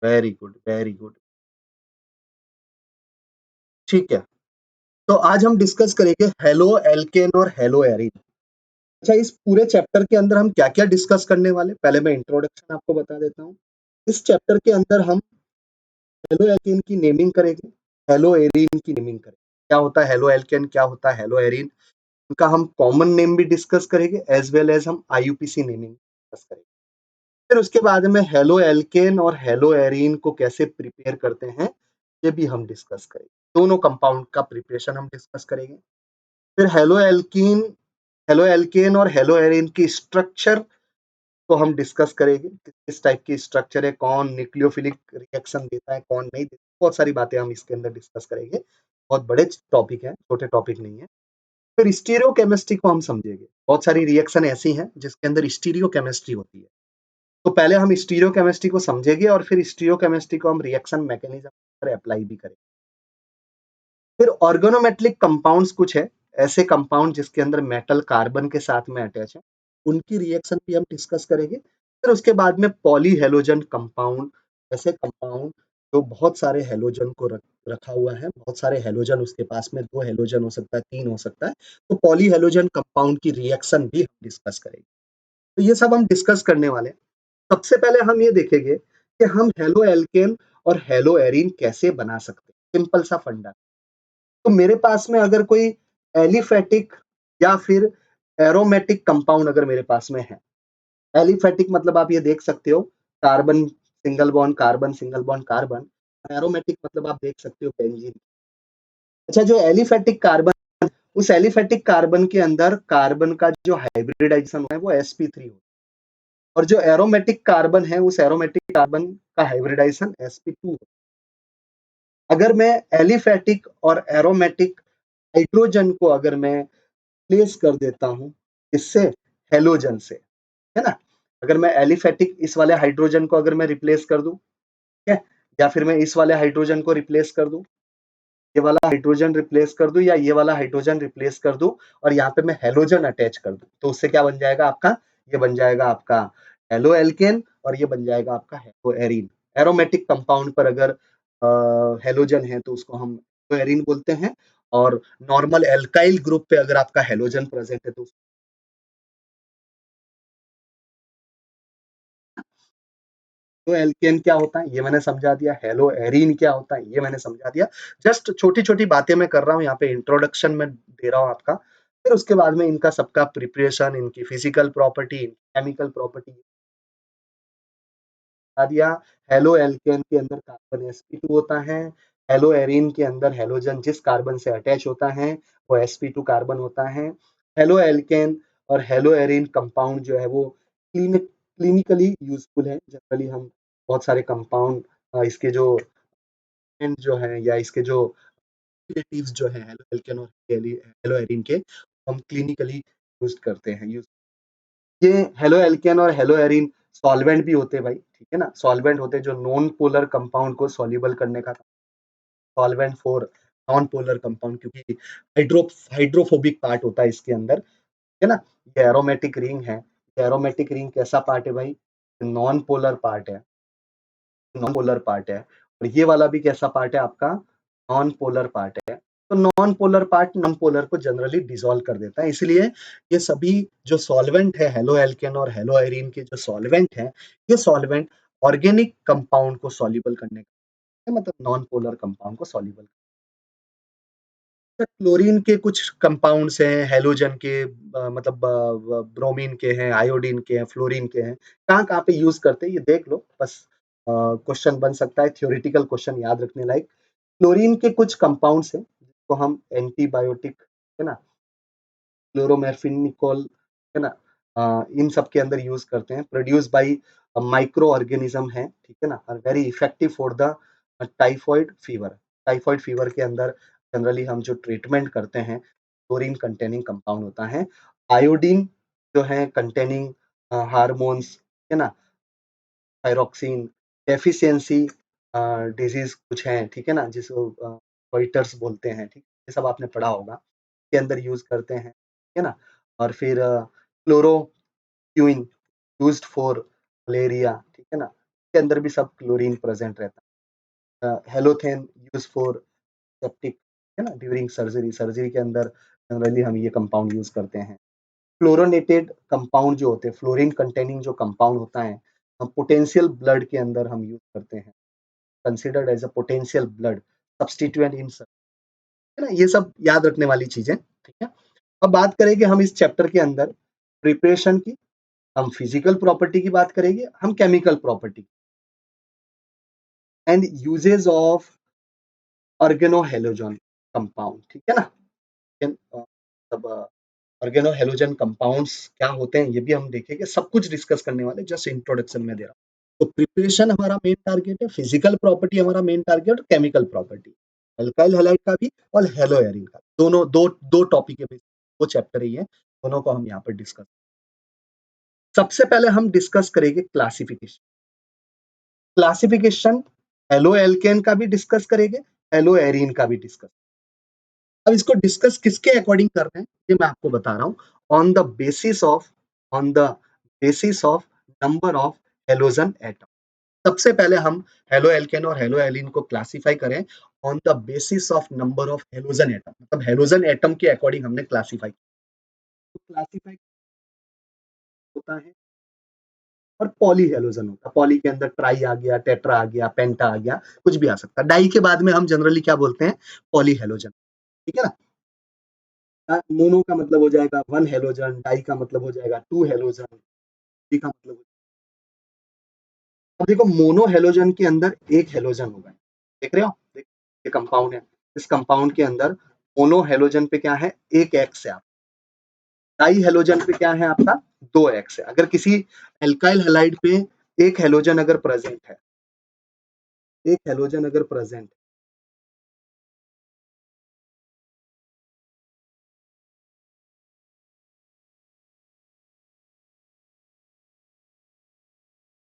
Very good, very good. ठीक है, तो आज हम डिस्कस करेंगे हेलो एल्केन और हेलो एरीन। अच्छा, इस पूरे चैप्टर के अंदर हम क्या-क्या डिस्कस करने वाले हैं? पहले मैं इंट्रोडक्शन आपको बता देता हूँ। इस चैप्टर के अंदर हम हेलो एल्केन की नेमिंग करेंगे, हेलो एरीन की नेमिंग करेंगे। क्या होता है हेलो एल्केन, क्या होता है हेलो एरीन, उनका हम कॉमन नेम भी डिस्कस करेंगे एज़ वेल एज़ हम आईयूपीएसी नेमिंग डिस्कस करेंगे। फिर उसके बाद में हेलो एल्केन और हेलो एरीन को कैसे प्रिपेयर करते हैं, ये भी हम डिस्कस करेंगे। दोनों कंपाउंड का प्रिपरेशन हम डिस्कस करेंगे। फिर हेलो एल्केन और हेलो एरीन की स्ट्रक्चर को हम डिस्कस करेंगे। किस टाइप की स्ट्रक्चर है, कौन न्यूक्लियोफिलिक रिएक्शन देता है, कौन नहीं देता, बहुत सारी बातें हम इसके अंदर डिस्कस करेंगे। बहुत बड़े टॉपिक हैं, छोटे टॉपिक नहीं है। फिर स्टीरियोकेमिस्ट्री को हम समझेंगे। बहुत सारी रिएक्शन ऐसी हैं जिसके अंदर स्टीरियोकेमिस्ट्री होती है। तो पहले हम स्टीरियोकेमिस्ट्री को समझेंगे और फिर स्टीरियोकेमिस्ट्री को हम रिएक्शन मैकेनिज्म पर अप्लाई भी करेंगे। फिर ऑर्गेनोमेटेलिक कंपाउंड्स कुछ है, ऐसे कंपाउंड जिसके अंदर मेटल कार्बन के साथ में अटैच है, उनकी रिएक्शन भी हम डिस्कस करेंगे। फिर उसके बाद में पॉली हेलोजन कंपाउंड, ऐसे कंपाउंड जो बहुत सारे हेलोजन को रखा हुआ है, बहुत सारे हेलोजन उसके पास में, 2 हेलोजन हो सकता है, 3 हो सकता है, तो पॉली हेलोजन कंपाउंड की रिएक्शन भी हम डिस्कस करेंगे। तो ये सब हम डिस्कस करने वाले हैं। सबसे पहले हम ये देखेंगे कि हम हेलो एल्केन और हेलो एरीन कैसे बना सकते हैं। सिंपल सा फंडा। तो मेरे पास में अगर कोई एलिफेटिक या फिर एरोमेटिक कंपाउंड अगर मेरे पास में है, एलिफेटिक मतलब आप ये देख सकते हो carbon single bond carbon single bond carbon, aromatic मतलब आप देख सकते हो बेंजीन। अच्छा, जो एलिफेटिक कार्बन, उस एलिफेटिक कार्बन के अंदर कार्बन का जो हाइब्रिडाइजेशन है वो sp3 हो, और जो एरोमेटिक कार्बन है उस एरोमेटिक कार्बन का हाइब्रिडाइजेशन sp2 हो। अगर मैं एलिफेटिक और एरोमेटिक हाइड्रोजन को अगर मैं रिप्लेस कर देता हूँ इससे, हेलोजन से, है ना? अगर मैं एलिफेटिक इस वाले हाइड्रोजन को अगर मैं रिप्लेस कर दूं, ठीक है, या फिर मैं इस वाले हाइड्रोजन को रिप्लेस कर दूं, ये वाला हाइड्रोजन रिप्लेस कर दूं या ये वाला हाइड्रोजन रिप्लेस कर दूं, और यहाँ पे मैं हेलोजन अटैच कर दूं, तो उससे क्या बन जाएगा आपका, ये बन जाएगा आपका हेलो एल्केन और ये बन जाएगा आपका हेलो एरीन। एरोमेटिक कंपाउंड पर अगर हेलोजन है तो उसको हम एरीन बोलते हैं, और नॉर्मल एल्काइल ग्रुप पे अगर आपका हेलोजन प्रेजेंट है तो हेलो एल्केन क्या होता है ये मैंने समझा दिया, हेलो एरीन क्या होता है ये मैंने समझा दिया। जस्ट छोटी-छोटी बातें मैं कर रहा हूँ यहाँ पे, इंट्रोडक्शन में दे रहा हूँ आपका। फिर उसके बाद में इनका सबका प्रिपरेशन, इनकी फिजिकल प्रॉपर्टी, केमिकल प्रॉपर्टी बता दिया। हेलो एल्केन के अंदर कार्बन sp2 होता है, हेलो एरीन के अंदर हेलोजन जिस कार्बन से अटैच होता है वो sp2 कार्बन होता है। हेलो एल्केन और हेलो एरीन कंपाउंड जो है वो क्लिनिकली यूजफुल है। जनरली हम बहुत सारे कंपाउंड इसके जो जो है या इसके जो रिलेटिव्स जो है हेलो एल्केन और हेलो एरीन के, हम क्लिनिकली यूज करते हैं। ये हेलो एल्केन और हेलो एरीन सॉल्वेंट भी होते हैं भाई, ठीक है ना? सॉल्वेंट होते हैं जो नॉन पोलर कंपाउंड को सॉल्युबल करने का, solvent for non polar compound, क्योंकि हाइड्रोफोबिक पार्ट होता है इसके अंदर, ठीक है ना? ये एरोमेटिक रिंग है। ये एरोमेटिक रिंग कैसा पार्ट है भाई? नॉन पोलर पार्ट है, नॉन पोलर पार्ट है। और ये वाला भी कैसा पार्ट है आपका? नॉन पोलर पार्ट है। तो non polar part non polar को जनरली डिसॉल्व कर देता है, इसलिए ये सभी जो सॉल्वेंट है हेलो एल्केन और हेलो एरीन के जो सॉल्वेंट है, ये सॉल्वेंट ऑर्गेनिक कंपाउंड को सॉल्युबल करने का, मतलब नॉन पोलर कंपाउंड को सॉल्युबल। क्लोरीन के कुछ कंपाउंड्स हैं, हेलोजन के मतलब ब्रोमीन के हैं, आयोडीन के हैं, फ्लोरीन के हैं। कहाँ-कहाँ पे यूज़ करते हैं ये देख लो बस। क्वेश्चन बन सकता है, थ्योरेटिकल क्वेश्चन याद रखने लायक। क्लोरीन के कुछ कंपाउंड्स हैं जिसको हम एंटीबायोटिक, है ना, क्लोरोमेर्फिनिकोल, है ना, इन सब के अंदर यूज़ करते हैं। प्रोड्यूस बाय माइक्रो ऑर्गेनिज्म है, ठीक है ना, और very effective for the typhoid fever. Typhoid fever के अंदर जनरली हम जो ट्रीटमेंट करते हैं, क्लोरीन कंटेनिंग कंपाउंड होता है। आयोडीन जो है कंटेनिंग हार्मोन्स, है ना, थायरॉक्सिन डेफिशिएंसी डिजीज कुछ है, ठीक है ना, जिसको रॉयटर्स बोलते हैं, ठीक, ये सब आपने पढ़ा होगा, के अंदर यूज करते हैं, ठीक है ना। और फिर क्लोरोक्विन यूज्ड फॉर मलेरिया, ठीक है ना, के अंदर भी सब क्लोरीन प्रेजेंट रहता है। हेलोथेन यूज फॉर सेप्टिक, है ना, ड्यूरिंग सर्जरी, सर्जरी के अंदर जनरली हम ये कंपाउंड यूज करते हैं। फ्लोरोनेटेड कंपाउंड जो होते हैं, फ्लोरीन कंटेनिंग जो कंपाउंड होता है, हम पोटेंशियल ब्लड के अंदर हम यूज करते हैं, considered as a potential blood substituent in, है ना, ये सब याद रखने वाली चीजें, ठीक है। अब बात करेंगे हम इस चैप्टर के अंदर प्रिपरेशन की, हम फिजिकल प्रॉपर्टी की बात करेंगे, हम chemical property and uses of organohalogen compound, ठीक है ना। अब ऑर्गेनोहेलोजन कंपाउंड्स क्या होते हैं ये भी हम देखेंगे, सब कुछ डिस्कस करने वाले, जस्ट इंट्रोडक्शन में दे रहा हूँ। तो प्रिपरेशन हमारा मेन टारगेट है, फिजिकल प्रॉपर्टी हमारा main target, chemical property, alkyl halide का भी और हेलो एरिन का, दोनों दो दो टॉपिक है, वो चैप्टर ही है, दोनों को हम यहाँ पर डिस्कस। सबसे पहले हम डिस्कस करेंगे क्लासिफिकेशन। क्लासिफिकेशन हेलो एल्केन का भी डिस्कस करेंगे, हेलो एरिन का भी डिस्कस। अब इसको डिस्कस किसके अकॉर्डिंग कर रहे हैं ये मैं आपको बता रहा हूँ, on the basis of number of halogen atom. सबसे पहले हम हेलो एल्केन और हेलो एलिन को क्लासिफाई करें on the basis of number of halogen atom, मतलब हेलोजन एटम के अकॉर्डिंग हमने क्लासिफाई होता है। और पॉली हेलोजन होता है, पॉली के अंदर ट्राई आ गया, टेट्रा आ गया, पेंटा आ गया, कुछ भी आ सकता है। डाई के बाद में हम जनरली क्या बोलते हैं, पॉली हेलोजन, ठीक है ना। मोनो का मतलब हो जाएगा वन हेलोजन, डाई का मतलब हो जाएगा टू हेलोजन, डी का मतलब। अब देखो मोनो हेलोजन के अंदर एक हेलोजन होगा, देख रहे हो, ये कंपाउंड है, इस कंपाउंड के अंदर मोनो हेलोजन पे क्या है, एक एक्स है। डाई हेलोजन पे क्या है आपका, दो एक्स है। अगर किसी एल्काइल हैलाइड पे एक हेलोजन अगर प्रेजेंट है, एक हेलोजन अगर प्रेजेंट,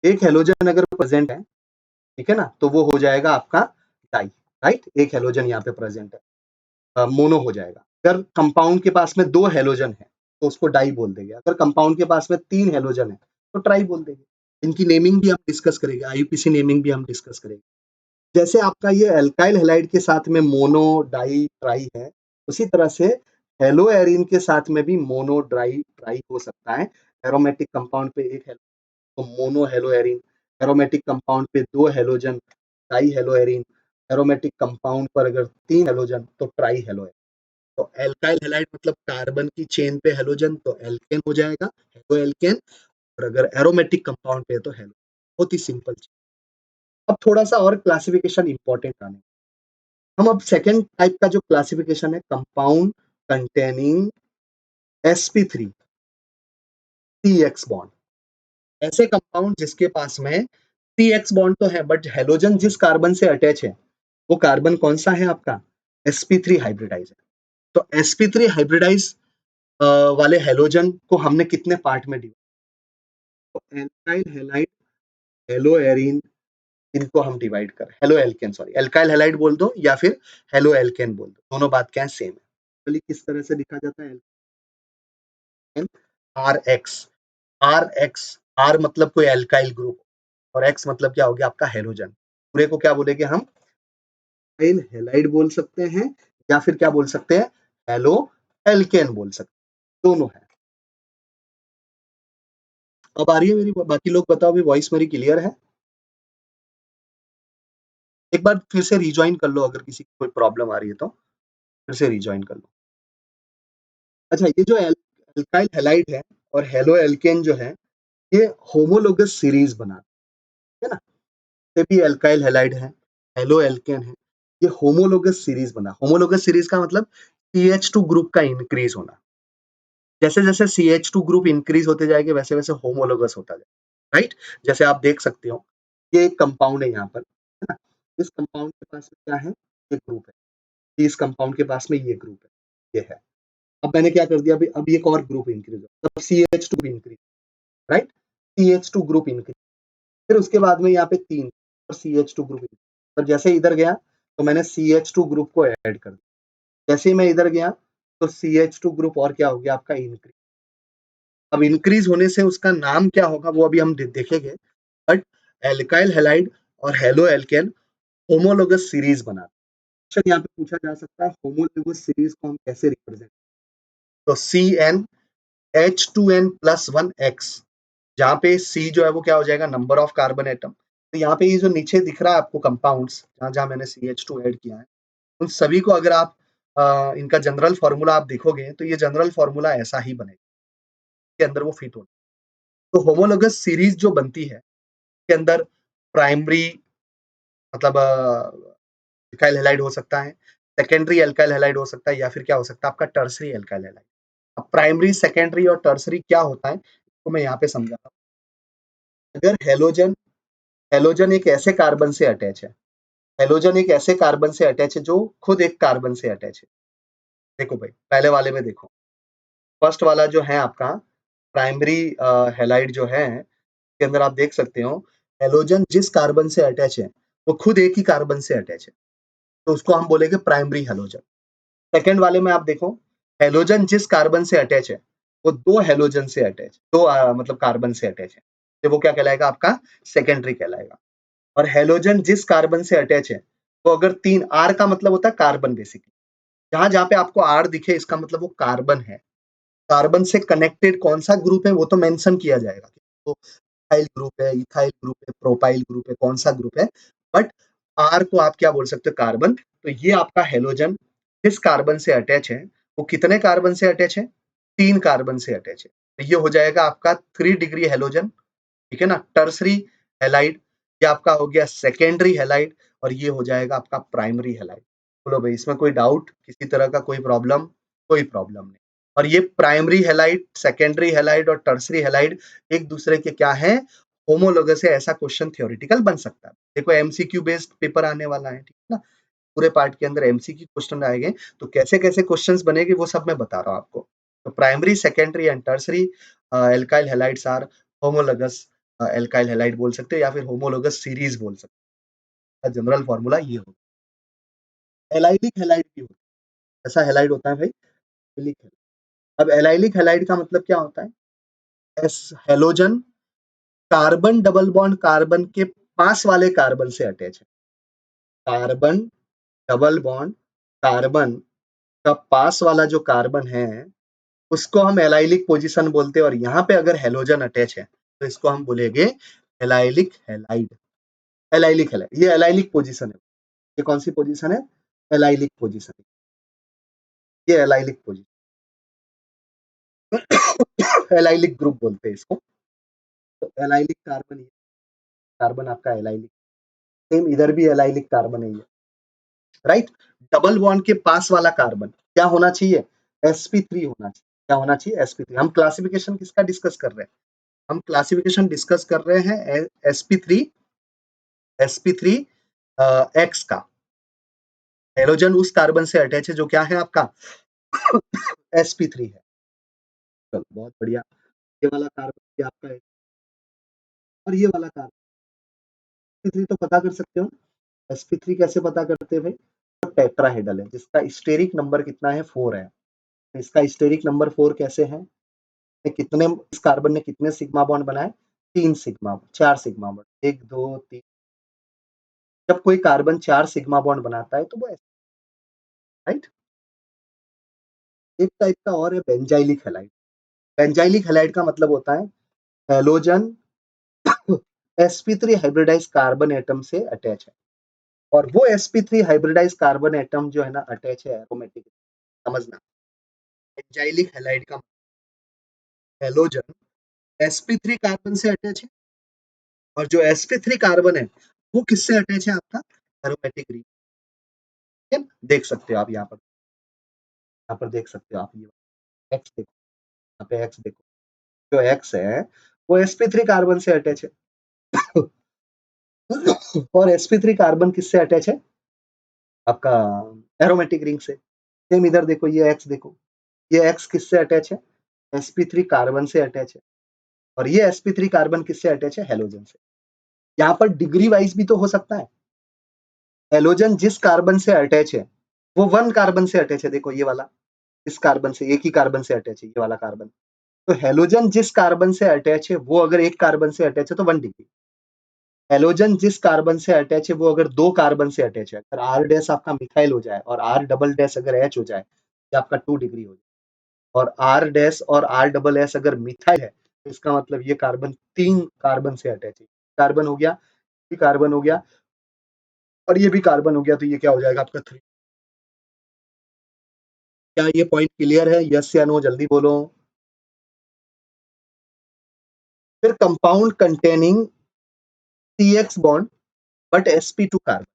एक हेलोजन अगर प्रेजेंट है, ठीक है ना, तो वो हो जाएगा आपका डाई, राइट। एक हेलोजन यहाँ पे प्रेजेंट है, मोनो हो जाएगा। अगर कंपाउंड के पास में दो हेलोजन है तो उसको डाई बोल देंगे, अगर कंपाउंड के पास में तीन हेलोजन है तो ट्राई बोल देंगे। इनकी नेमिंग भी हम डिस्कस करेंगे, आईयूपीसी नेमिंग भी हम डिस्कस करेंगे। जैसे आपका ये एल्काइल हैलाइड के साथ में मोनो, डाई, ट्राई है, उसी तरह से हेलो एरिन के साथ में भी मोनो, डाई, ट्राई हो सकता है। एरोमेटिक कंपाउंड पे एक है तो mono hello Erin, aromatic compound पे दो halogen die hello Erin, aromatic compound पर अगर तीन हेलोजन तो ट्राई हेलो एरिन। तो एल्काइल हैलाइड मतलब कार्बन की चेन पे हेलोजन तो एल्केन हो जाएगा, हेलो एल्केन। और अगर एरोमेटिक कंपाउंड पे है तो हेलो। बहुत ही सिंपल चीज। अब थोड़ा सा और क्लासिफिकेशन इंपॉर्टेंट आने, हम अब सेकेंड टाइप का जो क्लासिफिकेशन है, compound containing sp3 CX bond. ऐसे कंपाउंड जिसके पास में CX बॉन्ड तो है बट हेलोजन जिस कार्बन से अटैच है वो कार्बन कौन सा है आपका, sp3 हाइब्रिडाइज है। तो sp3 हाइब्रिडाइज वाले हेलोजन को हमने कितने पार्ट में डिवाइड, तो एल्काइल हैलाइड, हेलो एरिन, इनको हम डिवाइड कर, halo alkane, sorry alkyl halide बोल दो या फिर हेलो एल्केन बोल दो, दोनों बात क्या है, सेम है। तो किस तरह से लिखा जाता है, R X, R X, R मतलब कोई एल्काइल ग्रुप और एक्स मतलब क्या हो गया आपका हेलोजन। पूरे को क्या बोलेंगे हम, हैलाइड बोल सकते हैं या फिर क्या बोल सकते हैं, हेलो एल्केन बोल सकते हैं, दोनों है। अब आ रही है मेरी, बाकी लोग बताओ भी, वॉइस मेरी क्लियर है। एक बार फिर से रिज्वाइन कर लो, अगर किसी को कोई प्रॉब्लम आ रही है तो फिर से रिज्वाइन कर लो। अच्छा, ये जो एल्काइल हैलाइड है और हेलो एल्केन जो है, ये होमोलोगस सीरीज बना, है ना। ये भी एल्काइल हैलाइड है, हेलो एल्केन है, ये होमोलोगस सीरीज बना। होमोलोगस सीरीज का मतलब CH2 ग्रुप का इंक्रीज होना। जैसे जैसे CH2 ग्रुप इंक्रीज होते जाएंगे वैसे वैसे होमोलोगस होता जाएगा, राइट। जैसे आप देख सकते हो, ये एक कंपाउंड है यहाँ पर, है ना। इस कंपाउंड के पास में क्या है, ये ग्रुप है, इस कंपाउंड के पास में ये ग्रुप है, ये है। अब मैंने क्या कर दिया, अभी अब एक और ग्रुप इंक्रीज हो, तब CH2 increase, right, CH2 group increase. फिर उसके बाद में यहाँ पे तीन और CH2 ग्रुप, पर जैसे इधर गया तो मैंने CH2 ग्रुप को ऐड कर दिया, जैसे ही मैं इधर गया तो CH2 ग्रुप और क्या हो गया आपका, इंक्रीज। अब इंक्रीज होने से उसका नाम क्या होगा वो अभी हम देखेंगे, बट एल्काइल हैलाइड और हेलो एल्केन होमोलोगस सीरीज बनाते हैं। क्वेश्चन यहाँ पे पूछा जा सकता है होमोलोगस सीरीज को हम कैसे रिप्रेजेंट, तो CnH2n+1x, जहाँ पे C जो है वो क्या हो जाएगा, नंबर ऑफ कार्बन एटम। तो यहाँ पे ये जो नीचे दिख रहा है आपको कंपाउंड्स, जहाँ जहाँ मैंने CH2 ऐड किया है, उन सभी को अगर आप इनका जनरल फॉर्मूला आप देखोगे तो ये जनरल फॉर्मूला ऐसा ही बनेगा, के अंदर वो फिट होगा। तो होमोलोगस सीरीज जो बनती है के अंदर प्राइमरी मतलब एल्काइल हैलाइड हो सकता है, सेकेंडरी एल्काइल हैलाइड हो सकता है, या फिर क्या हो सकता है आपका टर्सरी एल्काइल हैलाइड। अब प्राइमरी, सेकेंडरी और टर्सरी क्या होता है तो मैं यहाँ पे समझाता हूँ। अगर हेलोजन हेलोजन एक ऐसे कार्बन से अटैच है, हेलोजन एक ऐसे कार्बन से अटैच है जो खुद एक कार्बन से अटैच है। देखो भाई पहले वाले में देखो, फर्स्ट वाला जो है आपका प्राइमरी हैलाइड जो है के अंदर आप देख सकते हो हेलोजन जिस कार्बन से अटैच है वो खुद एक ही कार्बन से अटैच है, तो उसको हम बोलेंगे प्राइमरी हेलोजन। सेकेंड वाले में आप देखो हेलोजन जिस कार्बन से अटैच है वो दो हेलोजन से अटैच, दो मतलब कार्बन से अटैच है, तो वो क्या कहलाएगा आपका सेकेंडरी कहलाएगा। और हेलोजन जिस कार्बन से अटैच है वो अगर तीन, आर का मतलब होता है कार्बन बेसिकली, जहां जहां पे आपको आर दिखे इसका मतलब वो कार्बन है। कार्बन से कनेक्टेड कौन सा ग्रुप है वो तो मेंशन किया जाएगा, तो इथाइल ग्रुप है, इथाइल ग्रुप है, प्रोपाइल ग्रुप है, कौन सा ग्रुप है, बट आर को आप क्या बोल सकते हो, कार्बन। तो ये आपका हेलोजन जिस कार्बन से अटैच है वो कितने कार्बन से अटैच है, तीन कार्बन से अटैच है, तो ये हो जाएगा आपका 3 डिग्री हेलोजन, ठीक है ना। टर्सरी हेलाइड, ये आपका हो गया सेकेंडरी हेलाइड, और ये हो जाएगा आपका प्राइमरी हेलाइड। बोलो भाई इसमें कोई डाउट, किसी तरह का कोई प्रॉब्लम? कोई प्रॉब्लम नहीं। और ये प्राइमरी हेलाइड, सेकेंडरी हेलाइड और टर्सरी हेलाइड एक दूसरे के क्या है, होमोलोगस है। ऐसा क्वेश्चन थ्योरेटिकल बन सकता है। देखो एमसीक्यू बेस्ड पेपर आने वाला है, ठीक है ना, पूरे पार्ट के अंदर एमसीक्यू क्वेश्चन आएंगे, तो कैसे कैसे क्वेश्चंस बनेंगे वो सब मैं बता रहा हूँ आपको। तो primary, secondary and tertiary alkyl halides are homologous alkyl halide बोल सकते हो, या फिर होमोलोगस सीरीज बोल सकते हो। जनरल फॉर्मूला ये होगा। एलाइलिक हैलाइड भी होता है, ऐसा हैलाइड होता है भाई, एलिक हैलाइड। अब एलाइलिक हैलाइड का मतलब क्या होता है, S halogen carbon double bond carbon के पास वाले कार्बन से अटैच है। कार्बन डबल बॉन्ड कार्बन का पास वाला जो कार्बन है उसको हम एलाइलिक पोजीशन बोलते हैं, और यहाँ पे अगर हेलोजन अटैच है तो इसको हम बोलेंगे एलाइलिक हैलाइड। एलाइलिक हैलाइड ये एलाइलिक पोजीशन है। ये कौन सी पोजीशन है, एलाइलिक पोजीशन। ये एलाइलिक पोजीशन एलाइलिक ग्रुप बोलते हैं इसको। तो एलाइलिक कार्बन, कार्बन आपका एलाइलिक, सेम इधर भी एलाइलिक कार्बन है ये, राइट। डबल बॉन्ड के पास वाला कार्बन क्या होना चाहिए, sp3 होना चाहिए। क्या होना चाहिए, sp3। हम क्लासिफिकेशन किसका डिस्कस कर रहे हैं, हम क्लासिफिकेशन डिस्कस कर रहे हैं sp3, sp3 एक्स का। हेलोजन उस कार्बन से अटैच है जो क्या है आपका sp3 है। चलो बहुत बढ़िया। ये वाला कार्बन भी आपका है, और ये वाला कार्बन sp3 तो पता कर सकते हो। sp3 कैसे पता करते हैं भाई, तो टेट्राहेड्रल है जिसका स्टेरिक नंबर कितना है, 4 है। तो इसका स्टेरिक नंबर 4 कैसे है, कितने, इस कार्बन ने कितने सिग्मा बॉन्ड बनाए, 3 सिग्मा, 4 सिग्मा बॉन्ड, 1 2 3। जब कोई कार्बन 4 सिग्मा बॉन्ड बनाता है तो वो, राइट। एक टाइप का और है बेंजाइलिक हैलाइड। बेंजाइलिक हैलाइड का मतलब होता है halogen sp3 hybridize carbon atom से अटैच है, और वो sp3 हाइब्रिडाइज कार्बन एटम जो है ना अटैच है एरोमेटिक, समझना। बेंजाइलिक हैलाइड का हेलोजन sp3 कार्बन से अटैच है, और जो sp3 कार्बन है वो किससे अटैच है आपका, एरोमेटिक रिंग। देख सकते हो आप यहाँ पर देख सकते हो आप, ये एक्स देखो, यहाँ पे एक्स देखो, जो एक्स है वो sp3 कार्बन से अटैच है। और sp3 कार्बन किससे अटैच है आपका, एरोमेटिक रिंग से। सेम इधर देखो, ये एक्स देखो, ये एक्स किससे अटैच है, sp3 कार्बन से अटैच है, और ये sp3 कार्बन किससे अटैच है, हेलोजन से। यहाँ पर डिग्री वाइज भी तो हो सकता है। हेलोजन जिस कार्बन से अटैच है वो 1 कार्बन से अटैच है, देखो ये वाला, इस कार्बन से, एक ही कार्बन से अटैच है ये वाला कार्बन। तो हेलोजन जिस कार्बन से अटैच है वो अगर एक कार्बन से अटैच है तो 1 डिग्री। हेलोजन जिस कार्बन से अटैच है वो अगर 2 कार्बन से अटैच है, अगर R डैश आपका मिथाइल हो जाए और R डबल डैश अगर H हो जाए, ये आपका 2 डिग्री हो जाए और R डैश और R डबल एस अगर मिथाइल है, तो इसका मतलब ये कार्बन 3 कार्बन से अटैच है। कार्बन हो गया, ये कार्बन हो गया और ये भी कार्बन हो गया, तो ये क्या हो जाएगा आपका 3। क्या ये पॉइंट क्लियर है? यस या नो जल्दी बोलो। फिर compound containing CX bond but sp2 carbon.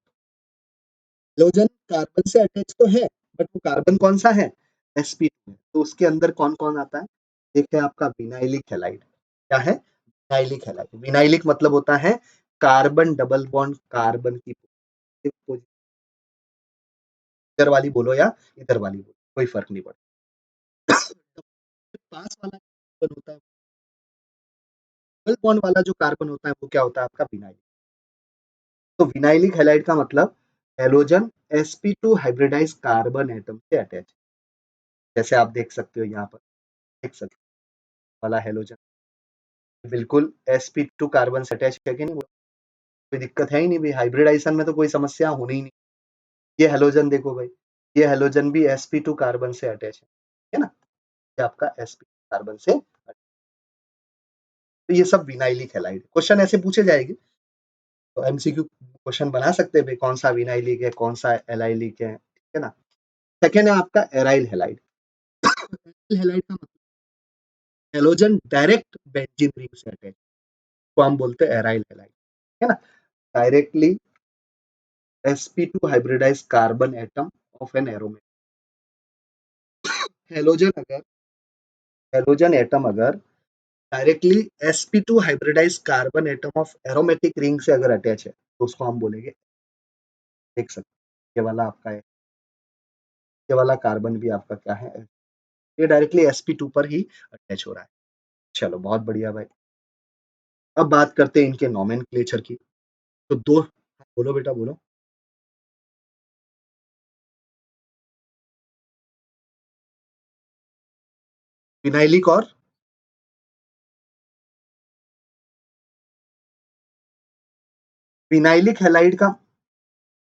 Hydrogen carbon से अटैच तो है, बट वो कार्बन कौन सा है? sp2 है। तो उसके अंदर कौन कौन आता है? एक है आपका विनाइलिक हैलाइड। क्या है? Vinylic halide. विनाइलिक मतलब होता है कार्बन डबल बॉन्ड कार्बन की पोजीशन, इधर वाली बोलो या इधर वाली बोलो, कोई फर्क नहीं पड़ता। पास वाला कार्बन होता है, डबल बॉन्ड वाला जो कार्बन होता है वो क्या होता है आपका? विनाइलिक। तो विनाइलिक हैलाइड का मतलब halogen sp2 hybridise carbon atom से अटैच। जैसे आप देख सकते हो यहाँ पर, देख सकते हो वाला हैलोजन बिल्कुल sp2 कार्बन से अटैच है कि नहीं? कोई दिक्कत है ही नहीं भाई, हाइब्रिडाइजेशन में तो कोई समस्या होनी ही नहीं। ये हैलोजन देखो भाई, ये हैलोजन भी sp2 कार्बन से अटैच है ना? ये आपका sp2 कार्बन से attach। तो ये सब विनाइलिक हैलाइड। क्वेश्चन ऐसे पूछे जाएंगे, तो एमसीक्यू क्वेश्चन बना सकते हैं भाई, कौन सा विनाइलिक है, कौन सा एलाइलिक है, ठीक है ना? सेकेंड है आपका एराइल हैलाइड। एराइल हैलाइड का मतलब हैलोजन डायरेक्ट बेंजीन रिंग से अटैच, को हम बोलते हैं एराइल हैलाइड, है ना? Directly sp2 hybridise carbon atom of an aromat. Halogen अगर हैलोजन एटम अगर directly sp2 hybridise carbon atom of aromatic ring से अगर अटैच है, तो उसको हम बोलेंगे, देख सकते हैं ये वाला आपका है, ये वाला कार्बन भी आपका क्या है? ये डायरेक्टली sp2 पर ही अटैच हो रहा है। चलो बहुत बढ़िया भाई। अब बात करते हैं इनके नोमेनक्लेचर की। तो दो, बोलो बेटा बोलो। विनाइलिक और विनाइलिक हैलाइड का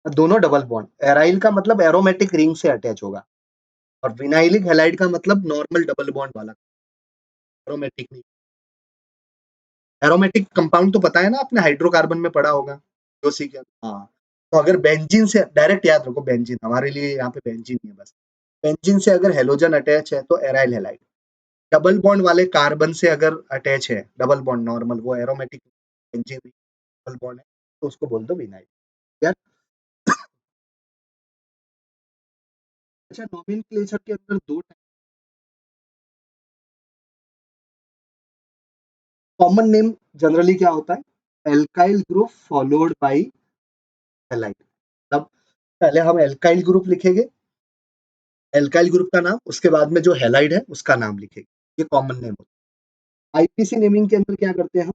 दोनों डबल बॉन्ड, एराइल का मतलब एरोमेटिक रिंग से अटैच होगा और विनाइलिक हैलाइड का मतलब नॉर्मल डबल बॉन्ड वाला, एरोमेटिक नहीं। एरोमेटिक कंपाउंड तो पता है ना, आपने हाइड्रोकार्बन में पढ़ा होगा, जो सीखे। हाँ, तो अगर बेंजीन से डायरेक्ट याद रखो, बेंजीन हमारे लिए यहाँ पे बेंजीन ही है बस। बेंजीन से अगर हेलोजन अटैच है तो एराइल हैलाइड। डबल बॉन्ड वाले कार्बन से अगर अटैच है, डबल बॉन्ड नॉर्मल, वो एरोमेटिक बेंजीन डबल बॉन्ड है, तो उसको बोल दो विनाइल। यार अच्छा, नोमेनक्लेचर के अंदर दो कॉमन नेम जनरली क्या होता है? Alkyl group followed by halide. तब पहले हम एल्काइल ग्रुप लिखेंगे, एल्काइल ग्रुप का नाम, उसके बाद में जो हैलाइड है उसका नाम लिखेंगे। ये कॉमन नेम होता है। आईपीसी नेमिंग के अंदर क्या करते हैं हम?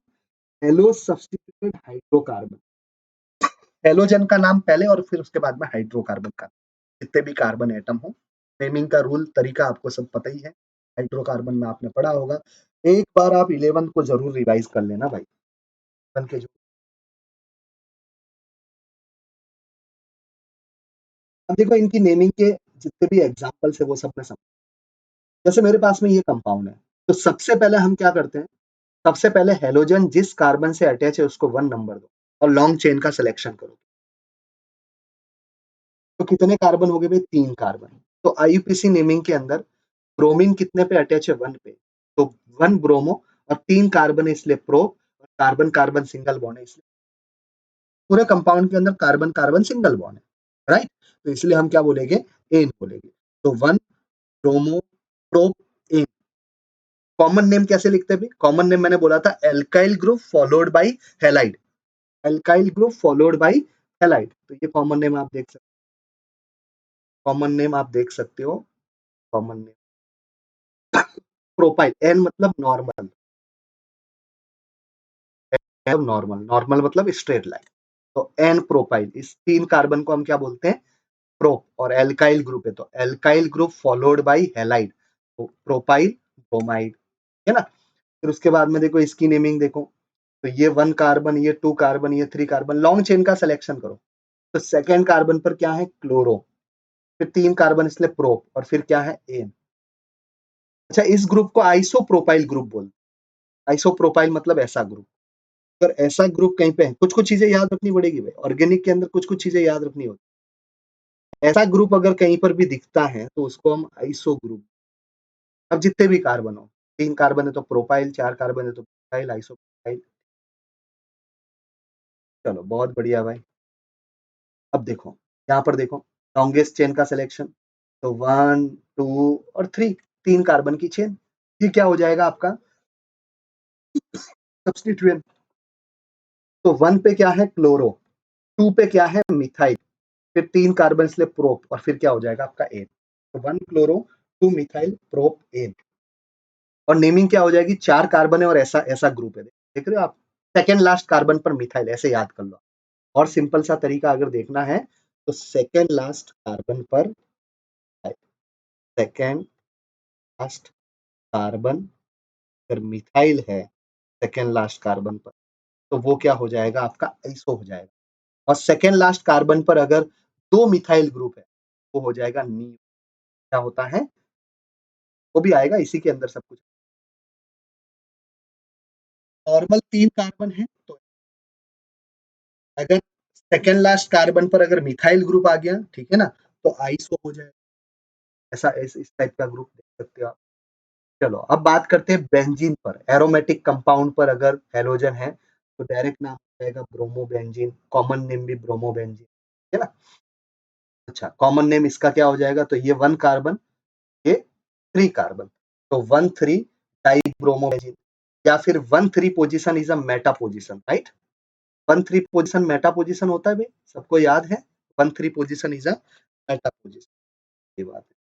हेलो सब्स्टिट्यूटेड हाइड्रोकार्बन, हेलोजन का नाम पहले और फिर उसके बाद में हाइड्रोकार्बन का, जितने भी कार्बन एटम हो। नेमिंग का रूल तरीका आपको सब पता ही है, हाइड्रोकार्बन में आपने पढ़ा होगा। एक बार आप 11th को जरूर रिवाइज कर लेना भाई, 11 के जो। अब देखो इनकी नेमिंग के जितने भी एग्जाम्पल्स है वो सब मैं समझ, जैसे मेरे पास में ये कंपाउंड है, तो सबसे पहले हम क्या करते हैं? सबसे पहले हेलोजन जिस कार्बन से अटैच है उसको 1 नंबर दो और लॉन्ग चेन का सिलेक्शन करो। तो कितने कार्बन हो गए भाई? 3 कार्बन। तो आईयूपीएसी नेमिंग के अंदर ब्रोमीन कितने पे अटैच है? 1 पे। तो 1 ब्रोमो और 3 कार्बन है इसलिए प्रो, और कार्बन कार्बन सिंगल बॉन्ड है इसलिए पूरे कंपाउंड के अंदर कार्बन कार्बन सिंगल बॉन्ड है, राइट? तो इसलिए हम क्या बोलेंगे? एन बोलेंगे। तो 1 bromo propane. Common name कैसे लिखते हैं? कॉमन नेम मैंने बोला था alkyl group followed by halide, alkyl group followed by halide. तो ये कॉमन नेम आप देख सकते, कॉमन नेम आप देख सकते हो। कॉमन नेम प्रोपाइल, एन मतलब नॉर्मल, नॉर्मल, नॉर्मल मतलब स्ट्रेट लाइन। तो एन प्रोपाइल, इस 3 कार्बन को हम क्या बोलते हैं? प्रोप। और एल्काइल ग्रुप है तो alkyl group followed by halide, तो प्रोपाइल ब्रोमाइड, है ना? फिर उसके बाद में देखो इसकी नेमिंग देखो, तो ये 1 कार्बन, ये 2 कार्बन, ये 3 कार्बन, लॉन्ग चेन का सिलेक्शन करो। तो सेकंड कार्बन पर क्या है? क्लोरो, फिर 3 कार्बन इसलिए प्रोप, और फिर क्या है? एन। अच्छा, इस ग्रुप को आइसोप्रोपाइल ग्रुप बोलते हैं। आइसोप्रोपाइल मतलब ऐसा ग्रुप। अगर ऐसा ग्रुप कहीं पे है, कुछ-कुछ चीजें याद रखनी पड़ेगी भाई। ऑर्गेनिक के अंदर कुछ-कुछ चीजें याद रखनी होती है। ऐसा ग्रुप अगर कहीं पर भी दिखता है तो उसको हम आइसो ग्रुप। अब जितने भी कार्बन हो, 3 कार्बन है तो प्रोपाइल, 4 कार्बन है तो प्रोपाइल, आइसोप्रोपाइल। चलो बहुत बढ़िया भाई। अब देखो, यहाँ पर देखो, लॉन्गेस्ट चेन का सिलेक्शन। तो 1, 2 और 3, 3 कार्बन की चेन। ये क्या हो जाएगा आपका? सब्स्टिट्यूएंट। तो 1 पे क्या है? क्लोरो, 2 पे क्या है? मिथाइल, फिर 3 कार्बन इसलिए प्रोप, और फिर क्या हो जाएगा आपका? एन। तो 1 क्लोरो, 2 मिथाइल, प्रोप, एन। और नेमिंग क्या हो जाएगी? 4 कार्बन है और ऐसा ऐसा ग्रुप है, देख रहे हो आप? सेकेंड लास्ट कार्बन पर मिथाइल, ऐसे याद कर लो। और सिंपल सा तरीका अगर देखना है तो सेकेंड लास्ट कार्बन पर, सेकेंड लास्ट कार्बन अगर मिथाइल है सेकेंड लास्ट कार्बन पर, तो वो क्या हो जाएगा आपका? आइसो हो जाएगा। और सेकेंड लास्ट कार्बन पर अगर 2 मिथाइल ग्रुप है, वो हो जाएगा नी। क्या होता है? वो भी आएगा इसी के अंदर सब कुछ। नॉर्मल 3 कार्बन है तो अगर सेकेंड लास्ट कार्बन पर अगर मिथाइल ग्रुप आ गया, ठीक है ना, तो आइसो हो जाएगा। ऐसा इस टाइप का ग्रुप देख सकते हो आप। चलो अब बात करते हैं बेंजीन पर। एरोमेटिक कंपाउंड पर अगर हेलोजन है तो डायरेक्ट नाम हो जाएगा ब्रोमोबेंजीन, कॉमन नेम भी ब्रोमोबेंजीन, है ना। अच्छा, कॉमन नेम इसका क्या हो जाएगा? तो ये 1 कार्बन, ये 3 कार्बन, तो 1,3 डाइब्रोमोबेंजीन। या फिर 1,3 position is a Meta position, right. 1,3 position Meta position होता है भाई, सबको याद है। 1,3 position is a Meta position, ये बात है।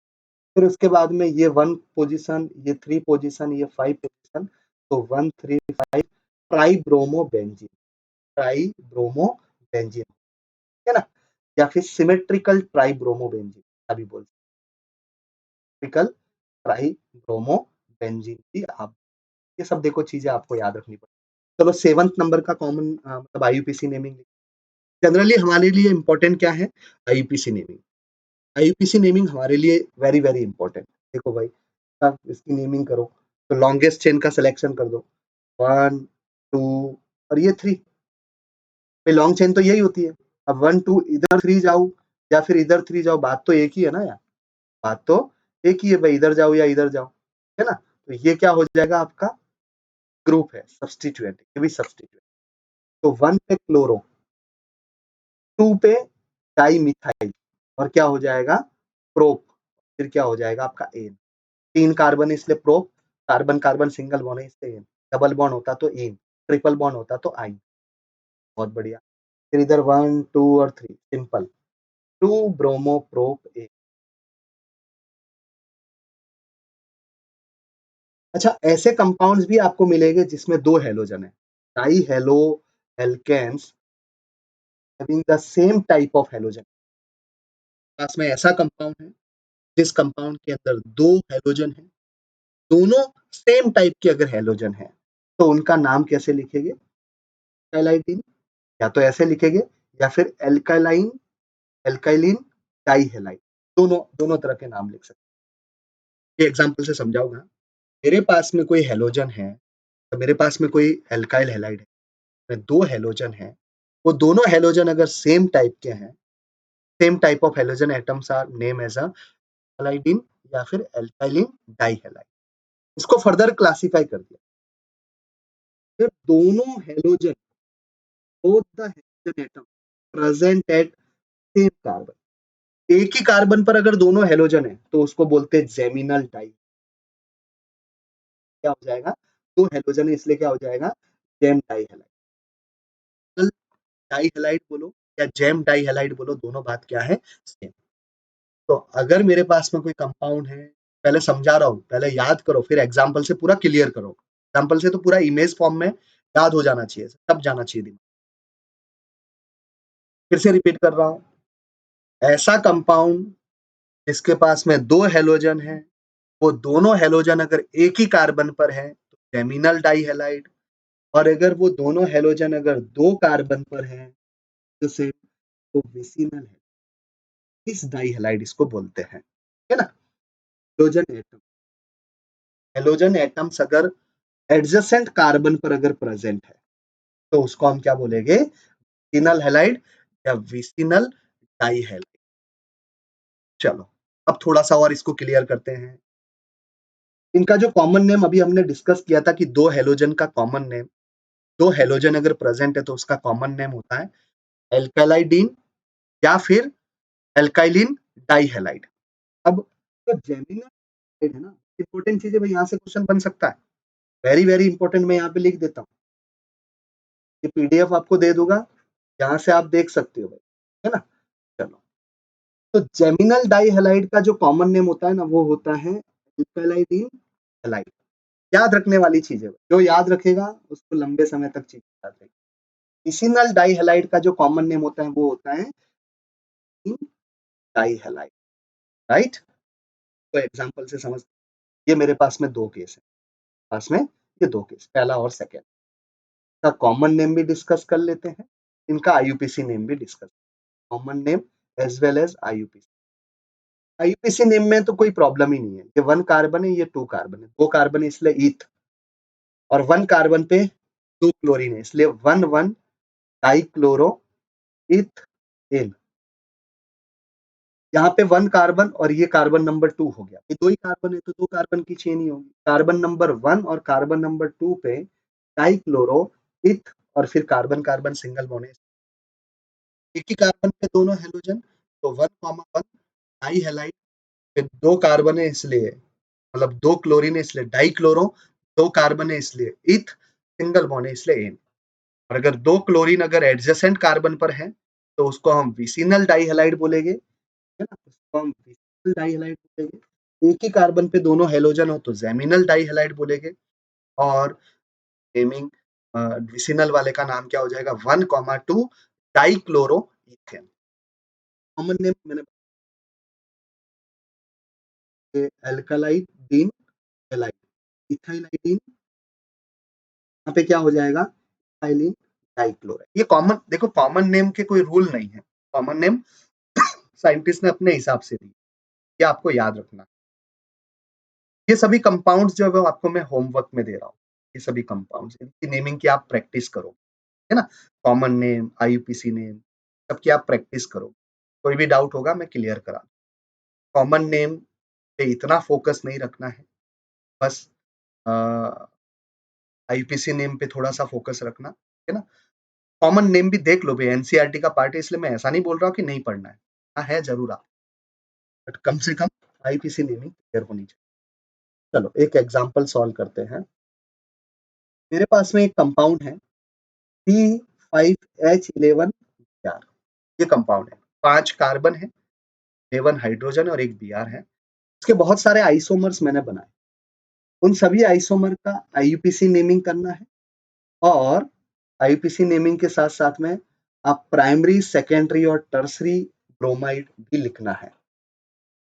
फिर उसके बाद में ये 1 पोजीशन, ये 3 पोजीशन, ये 5 पोजीशन, तो 1,3,5 ट्राइब्रोमोबेंजीन, ट्राइब्रोमोबेंजीन, है ना। या फिर सिमेट्रिकल ट्राइब्रोमोबेंजीन, अभी बोल सिमेट्रिकल ट्राइब्रोमोबेंजीन भी आप, ये सब देखो चीजें आपको याद रखनी पड़ेगी। चलो 7th नंबर का कॉमन मतलब आईयूपीसी नेमिंग। जनरली हमारे लिए इंपॉर्टेंट क्या है? IUPAC naming. आईयूपीसी नेमिंग हमारे लिए वेरी वेरी इंपॉर्टेंट। देखो भाई, आप इसकी नेमिंग करो तो लॉन्गेस्ट चेन का सिलेक्शन कर दो, 1, 2 और ये 3। लॉन्ग चेन तो यही होती है। अब 1, 2 इधर 3 जाओ या फिर इधर 3 जाओ, बात तो एक ही है ना यार। बात तो एक ही है भाई, इधर जाओ या इधर जाओ, है ना। तो ये क्या हो जाएगा आपका? ग्रुप है, सब्स्टिट्यूएंट, ये भी सब्स्टिट्यूएंट। तो 1 पे क्लोरो, 2 पे डाइमिथाइल, और क्या हो जाएगा? प्रोप, फिर क्या हो जाएगा आपका? एन। 3 कार्बन इसलिए prop, carbon carbon single bond है इसलिए एन, डबल बॉन्ड होता तो इन, ट्रिपल बॉन्ड होता तो आइन। बहुत बढ़िया। फिर इधर 1, 2 और 3 सिंपल, 2 ब्रोमो प्रोप एन। अच्छा, ऐसे कंपाउंड्स भी आपको मिलेंगे जिसमें 2 हैलोजन है। Dihaloalkanes having the same type of halogen. पास में ऐसा कंपाउंड है जिस कंपाउंड के अंदर 2 हैलोजन है, दोनों सेम टाइप के अगर हैलोजन है, तो उनका नाम कैसे लिखेंगे? एल्काइलाइन, या तो ऐसे लिखेंगे, या फिर एल्काइलाइन, एल्काइलिन डाइहैलाइड, दोनों दोनों तरह के नाम लिख सकते हैं। ये एग्जांपल से समझाऊंगा। मेरे पास में कोई हैलोजन है, तो मेरे पास में कोई एल्काइल हैलाइड है, में 2 हैलोजन है, वो दोनों हैलोजन अगर सेम टाइप के हैं, same type of halogen atoms are named as a halidene या फिर एल्काइलिन डाइहैलाइड। इसको फर्दर क्लासिफाई कर दिया, फिर दोनों halogen, both the halogen atom present at same carbon, एक ही कार्बन पर अगर दोनों हैलोजन है तो उसको बोलते हैं जेमिनल डाई। क्या हो जाएगा? 2 हैलोजन है इसलिए क्या हो जाएगा? जेम डाइहैलाइड। डाइहैलाइड बोलो या जेम डाइहैलाइड बोलो, दोनों बात क्या है? सेम। तो अगर मेरे पास में कोई कंपाउंड है, पहले समझा रहा हूँ, पहले याद करो, फिर एग्जाम्पल से पूरा क्लियर करो। एग्जाम्पल से तो पूरा इमेज फॉर्म में याद हो जाना चाहिए, सब जाना चाहिए दिमाग। फिर से रिपीट कर रहा हूँ, ऐसा कंपाउंड जिसके पास में 2 हैलोजन है, वो दोनों हैलोजन अगर एक ही कार्बन पर है तो जेमिनल डाइहैलाइड, और अगर वो दोनों हेलोजन अगर 2 कार्बन पर हैं तो सिर्फ तो विसिनल है, इस डाई हैलाइड इसको बोलते हैं, है ना। हेलोजन एटम्स अगर एडजेसेंट कार्बन पर अगर प्रेजेंट है तो उसको हम क्या बोलेंगे, विसिनल हैलाइड या विसिनल डाई हैलाइड। चलो अब थोड़ा सा और इसको क्लियर करते हैं। इनका जो कॉमन नेम अभी हमने डिस्कस किया था कि दो हेलोजन का कॉमन नेम, दो हेलोजन अगर प्रेजेंट है तो उसका कॉमन नेम होता है एल्कालाइडीन या फिर एल्काइलिन डाइहैलाइड। अब तो जेमिनल है ना, इंपॉर्टेंट चीज है भाई, यहाँ से क्वेश्चन बन सकता है, वेरी वेरी इंपॉर्टेंट। मैं यहाँ पे लिख देता हूँ, ये पीडीएफ आपको दे दूंगा, यहाँ से आप देख सकते हो भाई, है ना। चलो, तो जेमिनल डाइहैलाइड का जो कॉमन नेम होता है ना वो होता है एल्कालाइडीन हैलाइड। याद रखने वाली चीज है, जो याद रखेगा उसको लंबे समय तक चीज याद रहेगी। विसिनल डाइहैलाइड का जो कॉमन नेम होता है वो होता है डाइहैलाइड, राइट। तो एग्जांपल से समझ, ये मेरे पास में दो केस है, पास में ये दो केस, पहला और सेकेंड का कॉमन नेम भी डिस्कस कर लेते हैं, इनका आईयूपीसी नेम भी discuss, common name as well as IUPAC. IUPAC name में तो कोई प्रॉब्लम ही नहीं है, ये 1 कार्बन है, ये 2 कार्बन है, 2 कार्बन है इसलिए ईथ, और 1 कार्बन पे 2 क्लोरीन है इसलिए 1,1 डाइक्लोरो इथेन। यहाँ पे 1 कार्बन और ये कार्बन नंबर 2 हो गया, ये 2 ही कार्बन है तो 2 कार्बन की चेन ही होगी। कार्बन नंबर 1 और कार्बन नंबर 2 पे डाइक्लोरो इथ और फिर कार्बन कार्बन सिंगल बॉन्ड, एक ही कार्बन पे दोनों हेलोजन, तो 1,1 डाई हैलाइड, फिर 2 कार्बन है इसलिए, मतलब 2 क्लोरीन है इसलिए डाइक्लोरो, 2 कार्बन है इसलिए इथ, सिंगल बॉन्ड है इसलिए एन। और अगर 2 क्लोरीन अगर एडजेसेंट कार्बन पर है तो उसको हम विसिनल डाइहैलाइड बोलेंगे, है ना, उसको हम विसिनल डाइहैलाइड बोलेंगे। एक ही कार्बन पे दोनों हेलोजन हो तो जेमिनल डाइहैलाइड बोलेंगे। और नेमिंग विसिनल वाले का नाम क्या हो जाएगा, 1,2 डाइक्लोरो इथेन। कॉमन नेम मैंने एल्कलाइडीन हैलाइड, इथाइलाइडीन, यहाँ पे क्या हो जाएगा, इथाइलिन डाइक्लोराइड। ये कॉमन, देखो कॉमन नेम के कोई रूल नहीं है, कॉमन नेम साइंटिस्ट ने अपने हिसाब से दी, ये आपको याद रखना। ये सभी कंपाउंड्स जो है आपको मैं होमवर्क में दे रहा हूँ, ये सभी कंपाउंड्स, इनकी नेमिंग की आप प्रैक्टिस करो, है ना। कॉमन नेम, आईयूपीसी नेम, सबकी आप प्रैक्टिस करो, कोई भी डाउट होगा मैं क्लियर करा। कॉमन नेम पे इतना फोकस नहीं रखना है, बस आईयूपीसी नेम पे थोड़ा सा फोकस रखना, है ना। कॉमन नेम भी देख लो भाई, एनसीईआरटी का पार्ट है इसलिए मैं ऐसा नहीं बोल रहा हूँ कि नहीं पढ़ना है, हाँ है जरूर आप, बट कम से कम आईपीसी नेमिंग क्लियर होनी चाहिए। चलो एक एग्जांपल सॉल्व करते हैं। मेरे पास में एक कंपाउंड है C5H11 Br, ये कंपाउंड है, 5 कार्बन है, 11 हाइड्रोजन और एक Br है। इसके बहुत सारे आइसोमर्स मैंने बनाए, उन सभी आइसोमर का आईयूपीसी नेमिंग करना है, और आईयूपीसी नेमिंग के साथ साथ में आप प्राइमरी, सेकेंडरी और टर्सरी ब्रोमाइड भी लिखना है।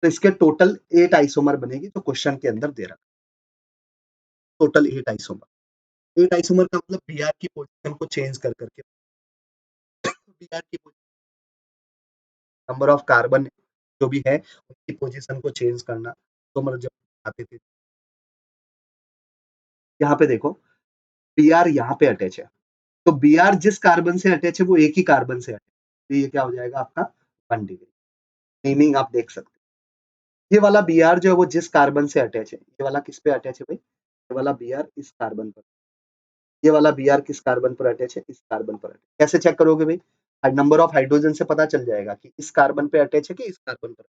तो इसके टोटल 8 आइसोमर बनेगी, तो क्वेश्चन के अंदर दे रखा, टोटल 8 आइसोमर। 8 आइसोमर का मतलब Br की पोजीशन को चेंज कर करके, Br की नंबर ऑफ कार्बन जो भी है उनकी पोजीशन को चेंज करना, तो मतलब जब आते थे, यहाँ पे देखो Br यहाँ पे अटैच है, तो Br जिस कार्बन से अटैच है वो एक ही कार्बन से अटैच है, तो ये क्या हो जाएगा आपका 1 डिग्री। नेमिंग आप देख सकते हैं, ये वाला Br जो है वो जिस कार्बन से अटैच है, ये वाला किस पे अटैच है भाई, ये वाला Br इस कार्बन पर, ये वाला Br किस कार्बन पर अटैच है, इस कार्बन पर अटैच। कैसे चेक करोगे भाई, नंबर ऑफ हाइड्रोजन से पता चल जाएगा कि इस कार्बन पे अटैच है कि इस कार्बन पर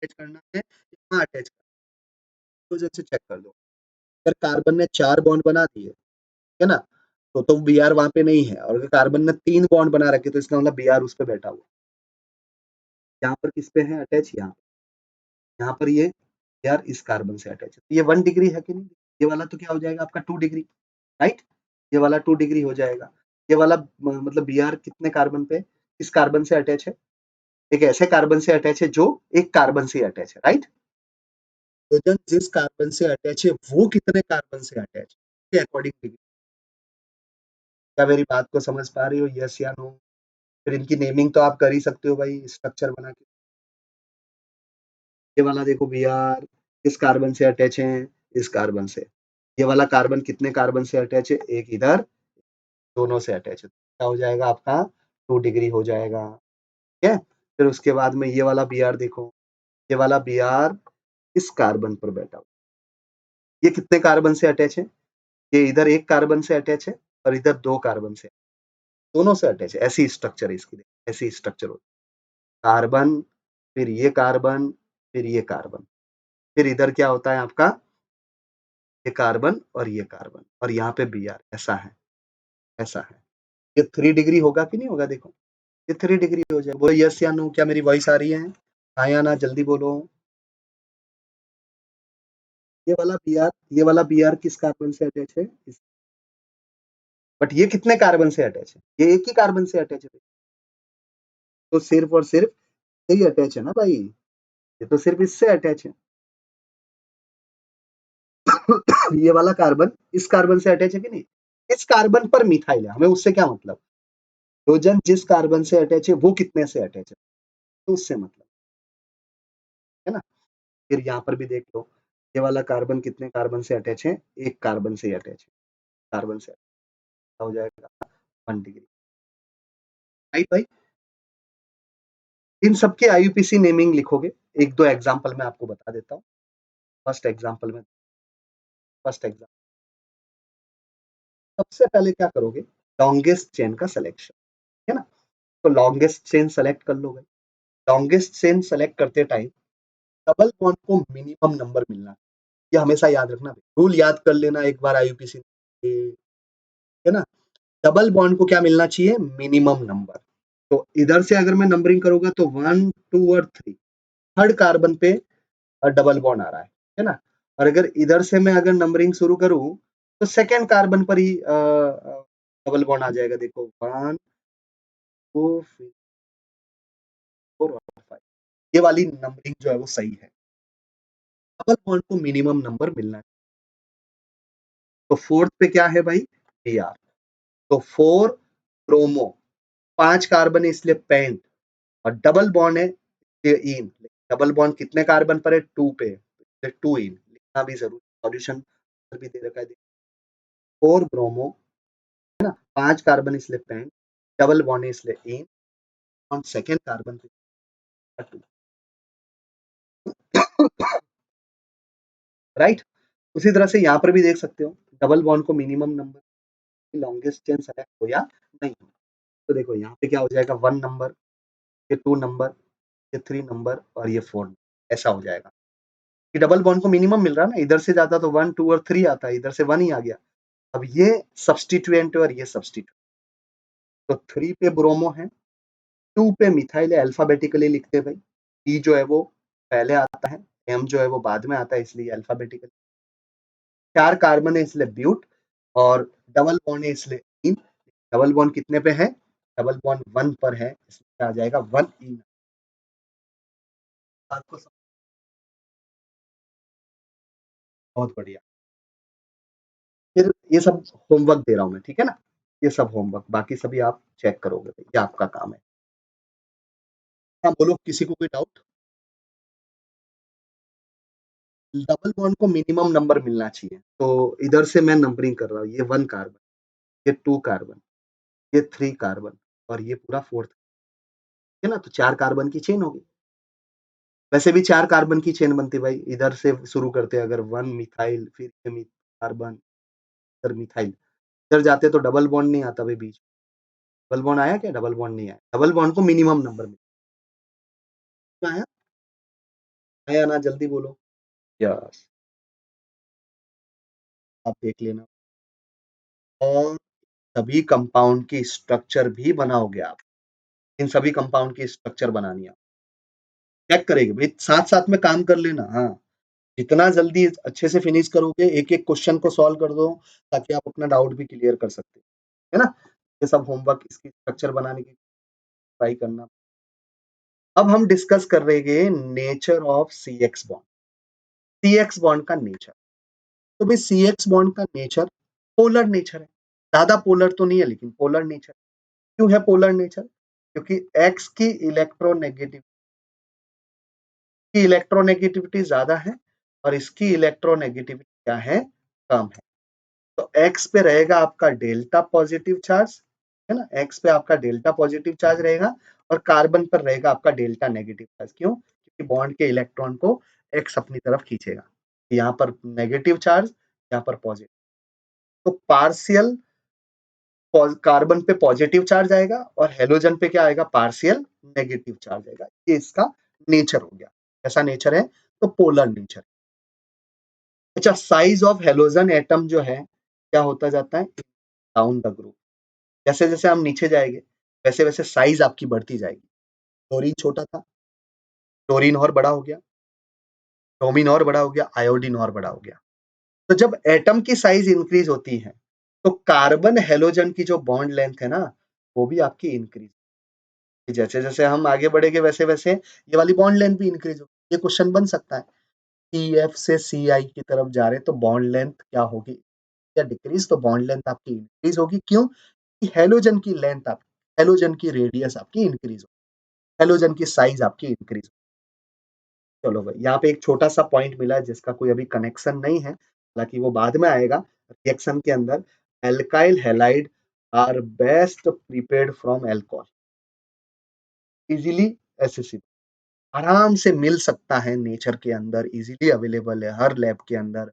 अटैच करना है, यहाँ अटैच हाइड्रोजन से चेक कर दो। अगर कार्बन ने 4 बॉन्ड बना दिए, है ना, तो Br वहां पे नहीं है, और अगर कार्बन ने 3 बॉन्ड बना रखे तो इसका मतलब Br उस पे बैठा हुआ। यहाँ पर किस पे है अटैच, यहाँ पर ये Br इस कार्बन से अटैच है, ये 1 डिग्री है कि नहीं, ये वाला तो क्या हो जाएगा आपका 2 डिग्री, राइट, ये वाला 2 डिग्री हो जाएगा। ये वाला मतलब Br कितने कार्बन पे, किस कार्बन से अटैच है, एक ऐसे कार्बन से अटैच है जो एक कार्बन से अटैच है, राइट। तो जिस कार्बन से अटैच है वो कितने कार्बन से अटैच है, के अकॉर्डिंग डिग्री। क्या मेरी बात को समझ पा रही हो? यस या नो? फिर इनकी नेमिंग तो आप कर ही सकते हो भाई स्ट्रक्चर बना के। ये वाला देखो Br किस कार्बन से अटैच है? इस कार्बन से। ये वाला कार्बन कितने कार्बन से अटैच है? एक इधर, दोनों से अटैच है। क्या हो जाएगा आपका? 2 डिग्री हो जाएगा। ठीक है? फिर उसके बाद में ये वाला Br देखो, ये वाला Br इस कार्बन पर बैठा हुआ। ये कितने कार्बन से अटैच है? ये इधर एक कार्बन से अटैच है और इधर 2 कार्बन से, दोनों से अटैच है। ऐसी स्ट्रक्चर है इसकी, ऐसी स्ट्रक्चर होती है। कार्बन, फिर ये कार्बन, फिर ये कार्बन, फिर इधर क्या होता है आपका? ये कार्बन और ये कार्बन और यहाँ पे Br, ऐसा है, ऐसा है। ये 3 डिग्री होगा कि नहीं होगा? देखो, ये 3 डिग्री हो जाएगा। बोलो यस या नो? क्या मेरी वॉइस आ रही है? हाँ या ना? जल्दी बोलो। ये वाला Br किस कार्बन से अटैच है? बट ये कितने कार्बन से अटैच है? ये एक ही कार्बन से अटैच है। तो सिर्फ और सिर्फ यही अटैच है ना भाई, ये तो सिर्फ इससे अटैच है। ये वाला कार्बन इस कार्बन से अटैच है कि नहीं? इस कार्बन पर मिथाइल है, हमें उससे क्या मतलब? हाइड्रोजन जिस कार्बन से अटैच है वो कितने से अटैच है, तो उससे मतलब, है ना? फिर यहाँ पर भी देख लो, ये वाला कार्बन कितने कार्बन से अटैच है? एक कार्बन से अटैच है। कार्बन से हो जाएगा 1 डिग्री। राइट भाई? इन सबके आईयूपीसी नेमिंग लिखोगे। एक दो एग्जांपल मैं आपको बता देता हूँ। फर्स्ट एग्जांपल में, फर्स्ट एग्जांपल सबसे पहले क्या करोगे? लॉन्गेस्ट चेन का सिलेक्शन, है ना? तो लॉन्गेस्ट चेन सेलेक्ट कर लो भाई। लॉन्गेस्ट चेन सेलेक्ट करते टाइम डबल बॉन्ड को मिनिमम नंबर मिलना, ये हमेशा याद रखना। रूल याद कर लेना एक बार आईयूपीसी, है ना? डबल बॉन्ड को क्या मिलना चाहिए? Minimum number. तो इधर से अगर मैं नंबरिंग करूंगा तो 1 2 और 3, थर्ड कार्बन पे डबल बॉन्ड आ रहा है ना? और अगर इधर से मैं अगर नंबरिंग शुरू करूं तो सेकेंड कार्बन पर ही डबल बॉन्ड आ जाएगा। देखो 1 2 4 और 5, ये वाली नंबरिंग जो है वो सही है। डबल बॉन्ड को मिनिमम नंबर मिलना है। तो फोर्थ पे क्या है भाई? Br। तो 4 ब्रोमो, 5 कार्बन है इसलिए पेंट, और डबल बॉन्ड है ये इन। डबल बॉन्ड कितने कार्बन पर है? 2 पे, 2 इन लिखना भी जरूरी। सॉल्यूशन भी दे रखा है, 4 ब्रोमो, है ना? 5 कार्बन इसलिए पेंट, डबल बॉन्ड है इसलिए इन, और सेकेंड कार्बन पे 2। राइट? उसी तरह से यहाँ पर भी देख सकते हो, डबल बॉन्ड को minimum number, longest chain select हो या नहीं हो। तो देखो यहाँ पे क्या हो जाएगा? 1 नंबर, ये 2 नंबर, ये 3 नंबर और ये 4 नंबर, ऐसा हो जाएगा कि डबल बॉन्ड को मिनिमम मिल रहा है ना। इधर से जाता तो 1 2 और 3 आता है, इधर से 1 ही आ गया। अब ये सब्सटीट्यूएंट है और ये सब्सटीट्यूएंट। तो 3 पे ब्रोमो है, 2 पे मिथाइल है, अल्फाबेटिकली लिखते हैं भाई। ई जो है वो पहले आता है, एम जो है वो बाद में आता है, इसलिए अल्फाबेटिकली। 4 कार्बन है इसलिए ब्यूट, और डबल बॉन्ड है इसलिए इन। डबल बॉन्ड कितने पे है? डबल बॉन्ड 1 पर है, इसलिए आ जाएगा 1 इन। आपको बहुत बढ़िया। फिर ये सब होमवर्क दे रहा हूँ मैं, ठीक है ना? ये सब होमवर्क, बाकी सभी आप चेक करोगे, ये आपका काम है। हाँ बोलो, किसी को कोई डाउट? डबल बॉन्ड को मिनिमम नंबर मिलना चाहिए, तो इधर से मैं नंबरिंग कर रहा हूँ। ये 1 कार्बन, ये 2 कार्बन, ये 3 कार्बन और ये पूरा 4th, है ना? तो 4 कार्बन की चेन होगी। वैसे भी 4 कार्बन की चेन बनती है भाई। इधर से शुरू करते हैं, अगर 1 मिथाइल, फिर ये कार्बन, फिर मिथाइल, इधर जाते तो डबल बॉन्ड नहीं आता भाई बीच। डबल बॉन्ड आया क्या? डबल बॉन्ड नहीं आया। डबल बॉन्ड को मिनिमम नंबर मिलता है। आया ना? जल्दी बोलो। यस, आप देख लेना। और सभी कंपाउंड की स्ट्रक्चर भी बनाओगे आप। इन सभी कंपाउंड की स्ट्रक्चर बनानी है, चेक करेंगे भाई, साथ साथ में काम कर लेना। हाँ, जितना जल्दी अच्छे से फिनिश करोगे, एक एक क्वेश्चन को सॉल्व कर दो, ताकि आप अपना डाउट भी क्लियर कर सकते हो, है ना? ये सब होमवर्क, इसकी स्ट्रक्चर बनाने की ट्राई करना। अब हम डिस्कस कर रहे हैं nature of C X bond. C X bond का नेचर। तो भाई सी एक्स बॉन्ड का नेचर पोलर नेचर है, ज्यादा पोलर तो नहीं है लेकिन पोलर नेचर। क्यों है पोलर नेचर? क्योंकि X की इलेक्ट्रोनेगेटिविटी ज्यादा है और इसकी इलेक्ट्रोनेगेटिविटी क्या है, कम है। तो X पे रहेगा आपका डेल्टा पॉजिटिव चार्ज, है ना, X पे आपका डेल्टा पॉजिटिव चार्ज रहेगा और कार्बन पर रहेगा आपका डेल्टा नेगेटिव चार्ज। क्यों? क्योंकि बॉन्ड के इलेक्ट्रॉन को X अपनी तरफ खींचेगा। यहाँ पर नेगेटिव चार्ज, यहाँ पर पॉजिटिव। तो पार्शियल कार्बन पे पॉजिटिव चार्ज आएगा और हेलोजन पे क्या आएगा, पार्शियल नेगेटिव चार्ज आएगा। ये इसका नेचर हो गया। ऐसा नेचर है तो पोलर नेचर। अच्छा, साइज ऑफ हेलोजन एटम जो है क्या होता जाता है, डाउन द ग्रुप। जैसे जैसे हम नीचे जाएंगे वैसे वैसे साइज आपकी बढ़ती जाएगी। क्लोरीन छोटा था, क्लोरीन और बड़ा हो गया, ब्रोमीन और बड़ा हो गया, आयोडीन और बड़ा हो गया। तो जब एटम की साइज इंक्रीज होती है तो कार्बन हेलोजन की जो बॉन्ड लेंथ है ना, वो भी आपकी इंक्रीज। जैसे जैसे हम आगे बढ़ेंगे वैसे वैसे ये वाली बॉन्ड लेंथ भी इंक्रीज होगी। ये क्वेश्चन बन सकता है, टीएफ से सीआई की तरफ जा रहे तो बॉन्ड लेंथ क्या होगी, या डिक्रीज? तो बॉन्ड लेंथ आपकी इंक्रीज होगी। क्यों? कि हेलोजन की लेंथ आपकी, हेलोजन की रेडियस आपकी इंक्रीज होगी, हेलोजन की साइज आपकी इंक्रीज। चलो भाई, यहाँ पे एक छोटा सा पॉइंट मिला है जिसका कोई अभी कनेक्शन नहीं है, हालांकि वो बाद में आएगा रिएक्शन के अंदर। Alkyl halide are best prepared from alcohol, easily accessible, आराम से मिल सकता है नेचर के अंदर, इजीली अवेलेबल है हर लैब के अंदर,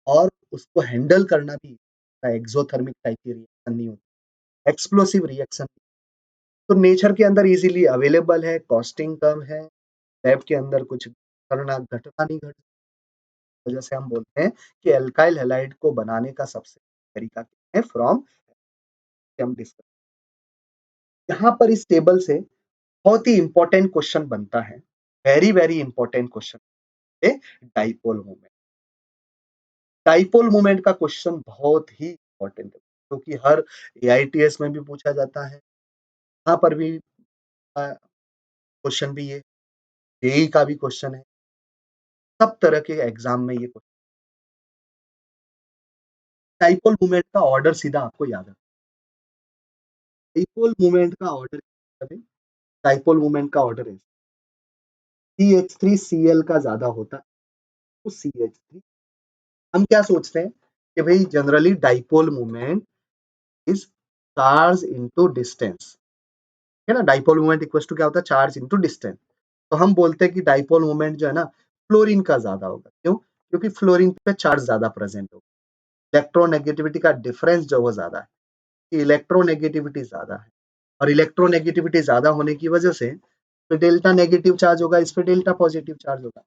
और उसको हैंडल करना भी एक्सोथर्मिक टाइप की रिएक्शन नहीं होती, एक्सप्लोसिव रिएक्शन। तो नेचर के अंदर इजीली अवेलेबल है, कॉस्टिंग कम है, लैब के अंदर कुछ करना घटना नहीं घट। वजह से हम बोलते हैं कि एल्काइल हैलाइड को बनाने का सबसे तरीका क्या है, फ्रॉम, हम डिस्कस। यहाँ पर इस टेबल से बहुत ही इंपॉर्टेंट क्वेश्चन बनता है, वेरी वेरी इंपॉर्टेंट क्वेश्चन है, डाइपोल मोमेंट। डाइपोल मोमेंट का क्वेश्चन बहुत ही इंपॉर्टेंट है क्योंकि हर एआईटीएस में भी पूछा जाता है, यहाँ पर भी क्वेश्चन भी ये, जेई का भी क्वेश्चन है, सब तरह के एग्जाम में ये क्वेश्चन। डाइपोल मोमेंट का ऑर्डर सीधा आपको याद है, डाइपोल मोमेंट का ऑर्डर, डाइपोल मोमेंट का ऑर्डर है CH3Cl का ज्यादा होता है तो CH3। हम क्या सोचते हैं कि भाई generally dipole moment is charge into distance, है ना, डाइपोल मोमेंट इक्वल टू क्या होता है, चार्ज इनटू डिस्टेंस। तो हम बोलते हैं कि डाइपोल मोमेंट जो है ना फ्लोरीन का ज्यादा होगा। क्यों? क्योंकि फ्लोरीन पे चार्ज ज्यादा प्रेजेंट होगा, इलेक्ट्रोनेगेटिविटी का डिफरेंस जो वो ज्यादा है, इलेक्ट्रोनेगेटिविटी ज्यादा है, और इलेक्ट्रोनेगेटिविटी ज्यादा होने की वजह से तो डेल्टा नेगेटिव चार्ज होगा, इस पे डेल्टा पॉजिटिव चार्ज होगा।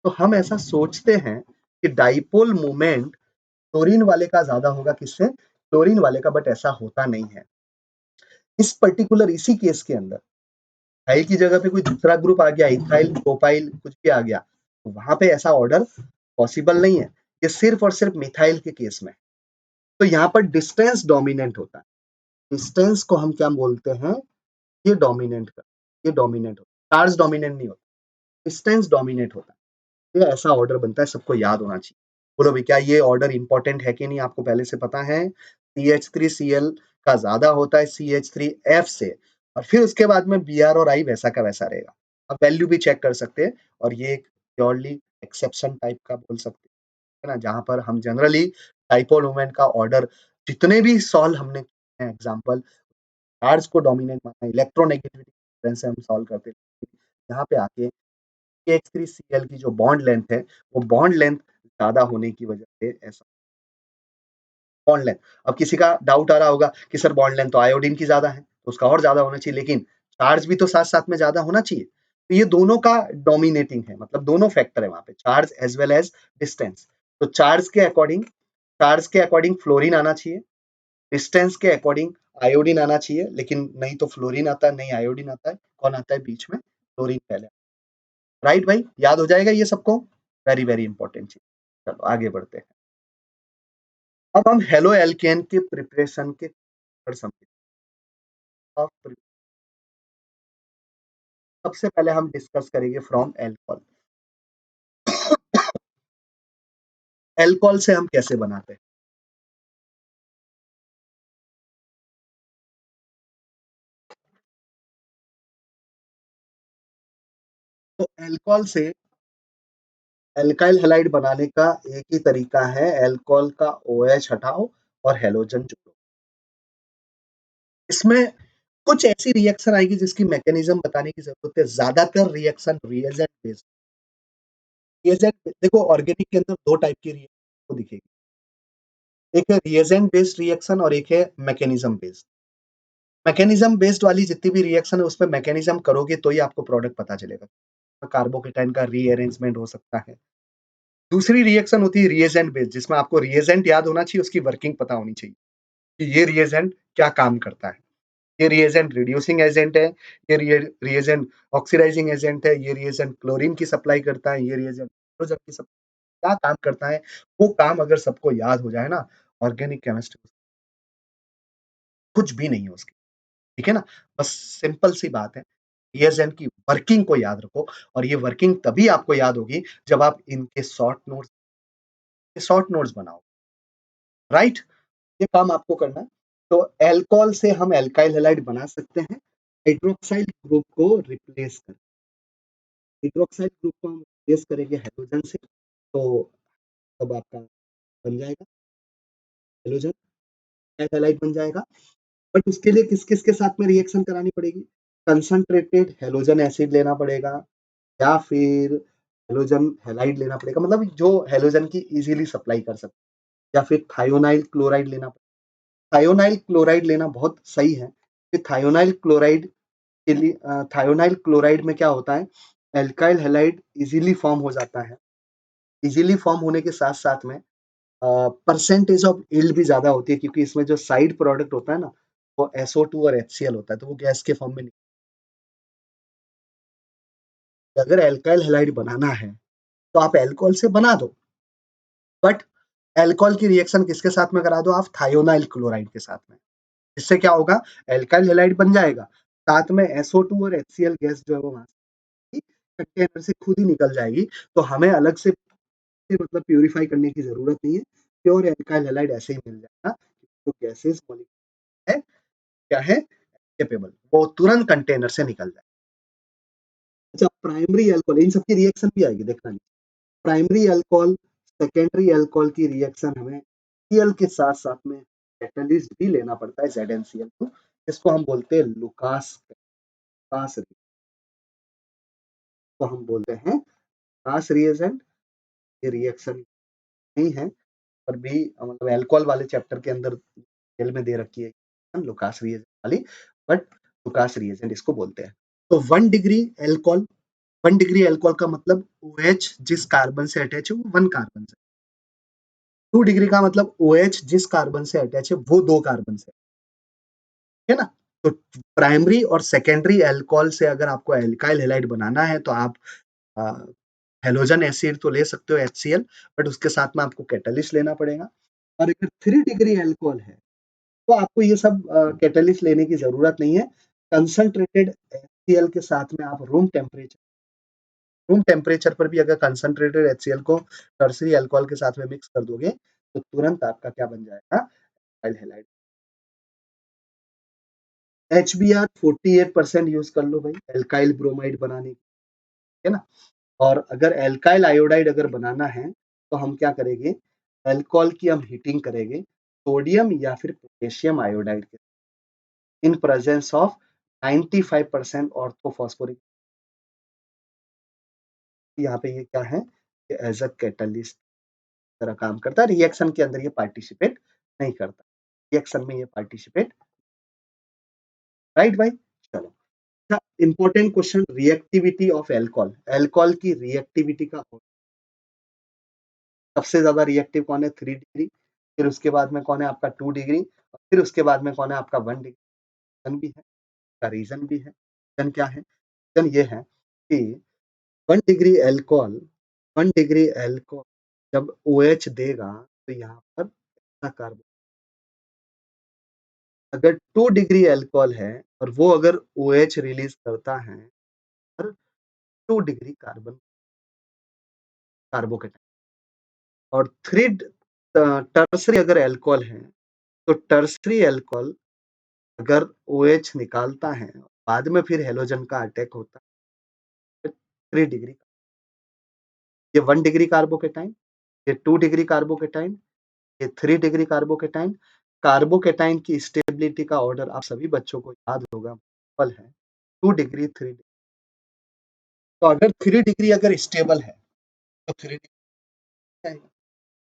तो हम ऐसा सोचते हैं कि डाइपोल मोमेंट क्लोरीन वाले का ज्यादा होगा, किससे, क्लोरीन वाले का, बट ऐसा होता नहीं है। इस पर्टिकुलर इसी केस के अंदर इथाइल की जगह पे कोई दूसरा ग्रुप आ गया, इथाइल प्रोपाइल कुछ भी आ गया, तो वहां पे ऐसा ऑर्डर पॉसिबल नहीं है। ये सिर्फ और सिर्फ मिथाइल के केस में। तो यहाँ पर डिस्टेंस डोमिनेंट होता है, डिस्टेंस को हम क्या बोलते हैं, ये डोमिनेंट कर, ये डोमिनेंट होता है, चार्ज डोमिनेंट नहीं होता, डिस्टेंस डोमिनेट होता है। ये ऐसा ऑर्डर बनता है, सबको याद होना चाहिए। बोलो भाई, क्या ये ऑर्डर इंपॉर्टेंट है कि नहीं, आपको पहले से पता है? CH3Cl का ज्यादा होता है CH3F से, और फिर उसके बाद में Br और I वैसा का वैसा रहेगा। आप वैल्यू भी चेक कर सकते हैं, और ये एक प्योरली एक्सेप्शन टाइप का बोल सकते हैं ना, जहां पर हम जनरली डाइपोल मोमेंट का ऑर्डर जितने भी सॉल्व हमने किए हैं एग्जाम्पल, चार्ज को डोमिनेट माना, इलेक्ट्रोनेगेटिविटी से हम सॉल्व करते हैं। यहाँ पे आके CH3Cl की जो बॉन्ड लेंथ है, वो बॉन्ड लेंथ ज्यादा होने की वजह से ऐसा बॉन्ड लेंथ। अब किसी का डाउट आ रहा होगा कि सर बॉन्ड लेंथ तो आयोडीन की ज्यादा है, तो उसका और ज्यादा होना चाहिए, लेकिन चार्ज भी तो साथ साथ में ज्यादा होना चाहिए। तो ये दोनों का डोमिनेटिंग है, मतलब दोनों फैक्टर है वहां पे, charge as well as distance. तो चार्ज के अकॉर्डिंग फ्लोरीन आना चाहिए, डिस्टेंस के अकॉर्डिंग आयोडीन आना चाहिए, लेकिन नहीं तो फ्लोरीन आता है, नहीं आयोडीन आता है, कौन आता है बीच में, फ्लोरीन पहले। राइट भाई, याद हो जाएगा ये सबको, वेरी वेरी इंपॉर्टेंट चीज। चलो आगे बढ़ते हैं। अब हम हेलो एल्केन के प्रिपरेशन के समझते हैं। सबसे पहले हम डिस्कस करेंगे फ्रॉम एल्कोहल। एल्कोहल से हम कैसे बनाते हैं? एल्कोहल से एल्काइल हैलाइड बनाने का एक ही तरीका है, एल्कोहल का OH हटाओ और हैलोजन जोड़ो। इसमें कुछ ऐसी रिएक्शन आएगी जिसकी मैकेनिज्म बताने की जरूरत है। ज्यादातर रिएक्शन रिएजेंट बेस्ड। रिएजेंट देखो, ऑर्गेनिक के अंदर दो टाइप की रिएक्शन दिखेगी, एक है रिएजेंट बेस्ड रिएक्शन और एक है मैकेनिज्म बेस्ड। मैकेनिज्म बेस्ड वाली जितनी भी रिएक्शन है उसमें मैकेनिज्म करोगे तो ही आपको प्रोडक्ट पता चलेगा। कार्बोकेटाइन का रीअरेंजमेंट हो सकता है। दूसरी रिएक्शन होती है रिएजेंट बेस्ड, जिसमें आपको रिएजेंट याद होना चाहिए, उसकी वर्किंग पता होनी चाहिए कि ये रिएजेंट क्या काम करता है। ये रिएजेंट रिड्यूसिंग एजेंट है, ये रिएजेंट ऑक्सीडाइजिंग एजेंट है, ये रिएजेंट क्लोरीन की सप्लाई करता है, ये रिएजेंट हाइड्रोजन की क्या काम करता है। वो काम अगर सबको याद हो जाए ना, ऑर्गेनिक केमिस्ट्री कुछ भी नहीं है उसकी। ठीक है ना? बस सिंपल सी बात है, रिएजेंट की वर्किंग को याद रखो, और ये वर्किंग तभी आपको याद होगी जब आप इनके शॉर्ट नोट्स बनाओ। राइट? ये काम आपको करना है। तो एल्कोहल से हम एल्काइल हैलाइड बना सकते हैं, हाइड्रोक्साइल ग्रुप को रिप्लेस कर। हाइड्रोक्साइल ग्रुप को हम रिप्लेस करेंगे हाइड्रोजन से, तो तब आपका बन जाएगा हाइड्रोजन हैलाइड बन जाएगा। बट उसके लिए किस किस के साथ में रिएक्शन करानी पड़ेगी? कंसंट्रेटेड हेलोजन एसिड लेना पड़ेगा, या फिर हेलोजन हैलाइड लेना पड़ेगा, मतलब जो हेलोजन की इजीली सप्लाई कर सकते, या फिर थायोनाइल क्लोराइड लेना पड़ेगा। थायोनाइल क्लोराइड लेना बहुत सही है कि थायोनाइल क्लोराइड के लिए थायोनाइल क्लोराइड में क्या होता है, एल्काइल हैलाइड इजीली फॉर्म हो जाता है। इजीली फॉर्म होने के साथ साथ में परसेंटेज ऑफ यील्ड भी ज्यादा होती है, क्योंकि इसमें जो साइड प्रोडक्ट होता है ना, वो SO2 और HCl होता है, तो वो गैस के फॉर्म में नहीं। अगर एल्काइल हैलाइड बनाना है तो आप एल्कोहल से बना दो, बट एल्कोहल की रिएक्शन किसके साथ में करा दो आप? थायोनाइल क्लोराइड के साथ में। इससे क्या होगा, एल्काइल हैलाइड बन जाएगा, साथ में SO2 और HCl गैस जो है वो वहां से कंटेनर से खुद ही निकल जाएगी। तो हमें अलग से मतलब प्यूरिफाई करने की जरूरत नहीं है, प्योर एल्काइल हैलाइड ऐसे ही मिल जाएगा। तो गैसेस है क्या है, कैपेबल, वो तुरंत कंटेनर से निकल जाए। अच्छा, प्राइमरी अल्कोहल, इन सबकी रिएक्शन भी आएगी, देखना नहीं। प्राइमरी अल्कोहल, सेकेंडरी अल्कोहल की रिएक्शन हमें Cl के साथ साथ में कैटलिस्ट भी लेना पड़ता है, ZnCl2, इसको हम बोलते हैं लुकास लुकास को हम बोलते हैं लुकास रिएजेंट। ये रिएक्शन नहीं है, पर भी मतलब अल्कोहल वाले चैप्टर के अंदर डिटेल में दे रखी है लुकास रिएजेंट वाली, बट लुकास रिएजेंट इसको बोलते हैं। तो 1 डिग्री अल्कोहल, 1 डिग्री अल्कोहल का मतलब OH जिस कार्बन से अटैच है वो 1 कार्बन से। 2 डिग्री का मतलब OH जिस कार्बन से अटैच है वो 2 कार्बन से, है ना? तो प्राइमरी और सेकेंडरी अल्कोहल से अगर आपको एल्काइल हैलाइड बनाना है तो आप हेलोजन एसिड तो ले सकते हो HCl, बट उसके साथ में आपको कैटलिस्ट लेना पड़ेगा। और अगर 3 डिग्री अल्कोहल है तो आपको ये सब कैटलिस्ट लेने की जरूरत नहीं है। कंसंट्रेटेड HCl के साथ में आप रूम टेम्परेचर पर भी अगर कंसंट्रेटेड HCl को टर्सरी अल्कोहल के साथ में मिक्स कर दोगे तो तुरंत आपका क्या बन जाएगा, एल्काइल हैलाइड। HBr 48% यूज कर लो भाई एल्काइल ब्रोमाइड बनाने की, है ना? और अगर एल्काइल आयोडाइड अगर बनाना है तो हम क्या करेंगे, अल्कोहल की हम हीटिंग करेंगे सोडियम या फिर पोटेशियम आयोडाइड के, इन प्रेजेंस ऑफ 95% ऑर्थोफॉस्फोरिक। यहाँ पे ये क्या है, एज अ कैटलिस्ट तरह काम करता है, रिएक्शन के अंदर ये पार्टिसिपेट नहीं करता, रिएक्शन में ये पार्टिसिपेट। राइट भाई? चलो, important question, reactivity of alcohol. Alcohol की रिएक्टिविटी का सबसे ज्यादा रिएक्टिव कौन है? 3 डिग्री, फिर उसके बाद में कौन है आपका 2 डिग्री, और फिर उसके बाद में कौन है आपका 1 डिग्री। रीजन भी है, का रीजन भी है। रीजन क्या है? रीजन ये है कि 1 डिग्री एल्कोहल, 1 डिग्री एल्कोहल जब OH देगा तो यहाँ पर कार्बन, अगर 2 डिग्री अल्कोहल है और वो अगर OH रिलीज करता है और 2 डिग्री कार्बोकेटाइन, और 3 टर्सरी अगर अल्कोहल है तो टर्सरी अल्कोहल अगर OH निकालता है बाद में फिर हेलोजन का अटैक होता है, 3 डिग्री, ये 1 डिग्री कार्बोकेटाइन, ये 2 डिग्री कार्बोकेटाइन, ये 3 डिग्री कार्बोकेटाइन। कार्बोकेटाइन की स्टेबिलिटी का ऑर्डर आप सभी बच्चों को याद होगा, सिंपल है, 2 डिग्री 3 डिग्री। तो अगर 3 डिग्री अगर स्टेबल है तो 3 डिग्री,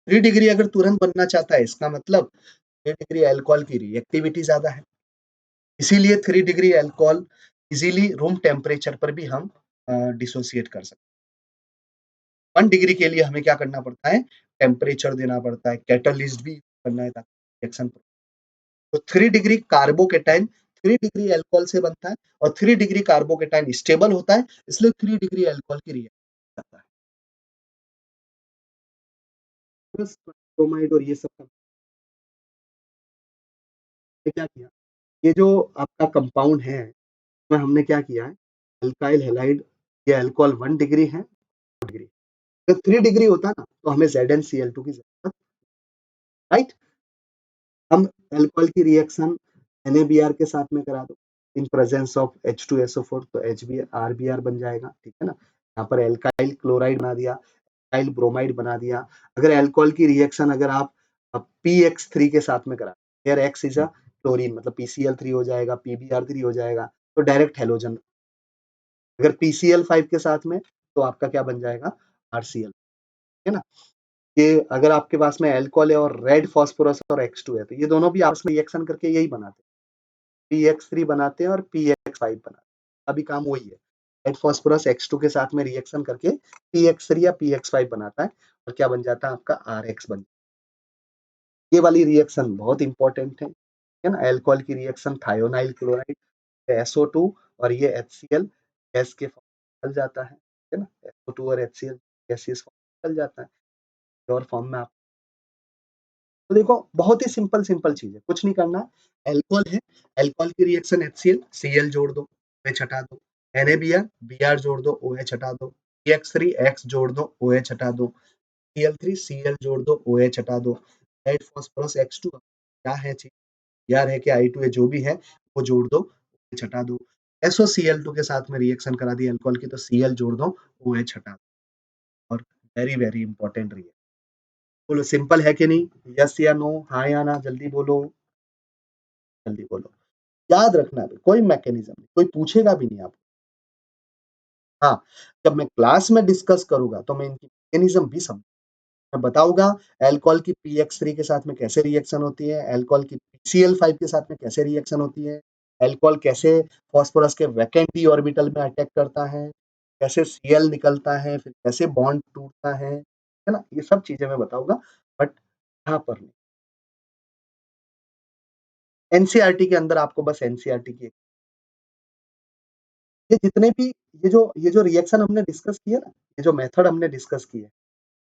3 डिग्री अगर तुरंत बनना चाहता है इसका मतलब 3 डिग्री अल्कोहल की रिएक्टिविटी ज्यादा है, इसीलिए 3 degree alcohol easily room temperature पर भी हम डिसोसिएट कर सकते हैं। 1 डिग्री के लिए हमें क्या करना पड़ता है, टेम्परेचर देना पड़ता है, कैटलिस्ट भी करना है ताकि रिएक्शन। तो 3 डिग्री कार्बोकेटाइन 3 डिग्री अल्कोहल से बनता है और 3 डिग्री कार्बोकेटाइन स्टेबल होता है, इसलिए 3 डिग्री अल्कोहल की रिएक्शन करता है। बस ब्रोमाइड और ये सब का क्या किया, ये जो आपका कंपाउंड है इसमें हमने क्या किया है, अल्काइल हैलाइड, ये अल्कोहल 1 डिग्री है, 2 डिग्री। अगर 3 डिग्री होता ना तो हमें ZnCl2 की जरूरत, राइट। हम अल्कोहल की रिएक्शन NaBr के साथ में करा दो इन प्रेजेंस ऑफ H2SO4, तो HBr बन जाएगा, ठीक है ना। यहाँ पर एल्काइल क्लोराइड बना दिया, एल्काइल ब्रोमाइड बना दिया। अगर अल्कोहल की रिएक्शन अगर आप PX3 के साथ में करा, here X is a chlorine, मतलब PCl3 हो जाएगा, PBr3 हो जाएगा, तो डायरेक्ट हेलोजन। अगर PCl5 के साथ में तो आपका क्या बन जाएगा, RCl, है ना। ये अगर आपके पास में अल्कोहल है और रेड फास्फोरस और X2 है तो ये दोनों भी आपस में रिएक्शन करके यही बनाते हैं, PX3 बनाते हैं और PX5 बनाते हैं, अभी काम वही है। रेड फास्फोरस X2 के साथ में रिएक्शन करके PX3 या PX5 बनाता है और क्या बन जाता है आपका RX बन। ये वाली रिएक्शन बहुत इंपॉर्टेंट है ना। अल्कोहल की रिएक्शन थायोनाइल क्लोराइड SO2 और ये HCl गैस के फॉर्म निकल जाता है ना। SO2 और HCl गैसियस फॉर्म निकल जाता है प्योर फॉर्म में। आप तो देखो बहुत ही सिंपल सिंपल चीज है, कुछ नहीं करना। अल्कोहल है, अल्कोहल की रिएक्शन HCl Cl जोड़ दो, OH हटा दो, NaBr Br जोड़ दो, OH हटा दो, CH3 X जोड़ दो, OH हटा दो, Cl3 Cl जोड़ दो, OH हटा दो, रेड फास्फोरस X2 क्या है चीज, यार है कि I2 है, जो भी है वो जोड़ दो, OH हटा दो। SOCl2 के साथ में रिएक्शन करा दी अल्कोहल की तो Cl जोड़ दो, OH हटा दो। और वेरी वेरी इंपॉर्टेंट रिएक्शन, बोलो सिंपल है कि नहीं, यस या नो, हाँ या ना, जल्दी बोलो, जल्दी बोलो। याद रखना है कोई मैकेनिज्म नहीं, कोई पूछेगा भी नहीं आपको। हाँ, जब मैं क्लास में डिस्कस करूंगा तो मैं इनकी मैकेनिज्म भी समझ, मैं बताऊंगा अल्कोहल की PX3 के साथ में कैसे रिएक्शन होती है, अल्कोहल की PCl5 के साथ में कैसे रिएक्शन होती है, अल्कोहल कैसे फास्फोरस के वैकेंट p ऑर्बिटल में अटैक करता है, कैसे Cl निकलता है, फिर कैसे बॉन्ड टूटता है ना, ये सब चीजें मैं बताऊंगा, बट यहाँ पर नहीं। एनसीईआरटी के अंदर आपको बस एनसीईआरटी की ये जितने भी ये जो रिएक्शन हमने डिस्कस किया ना, ये जो मेथड हमने डिस्कस किया,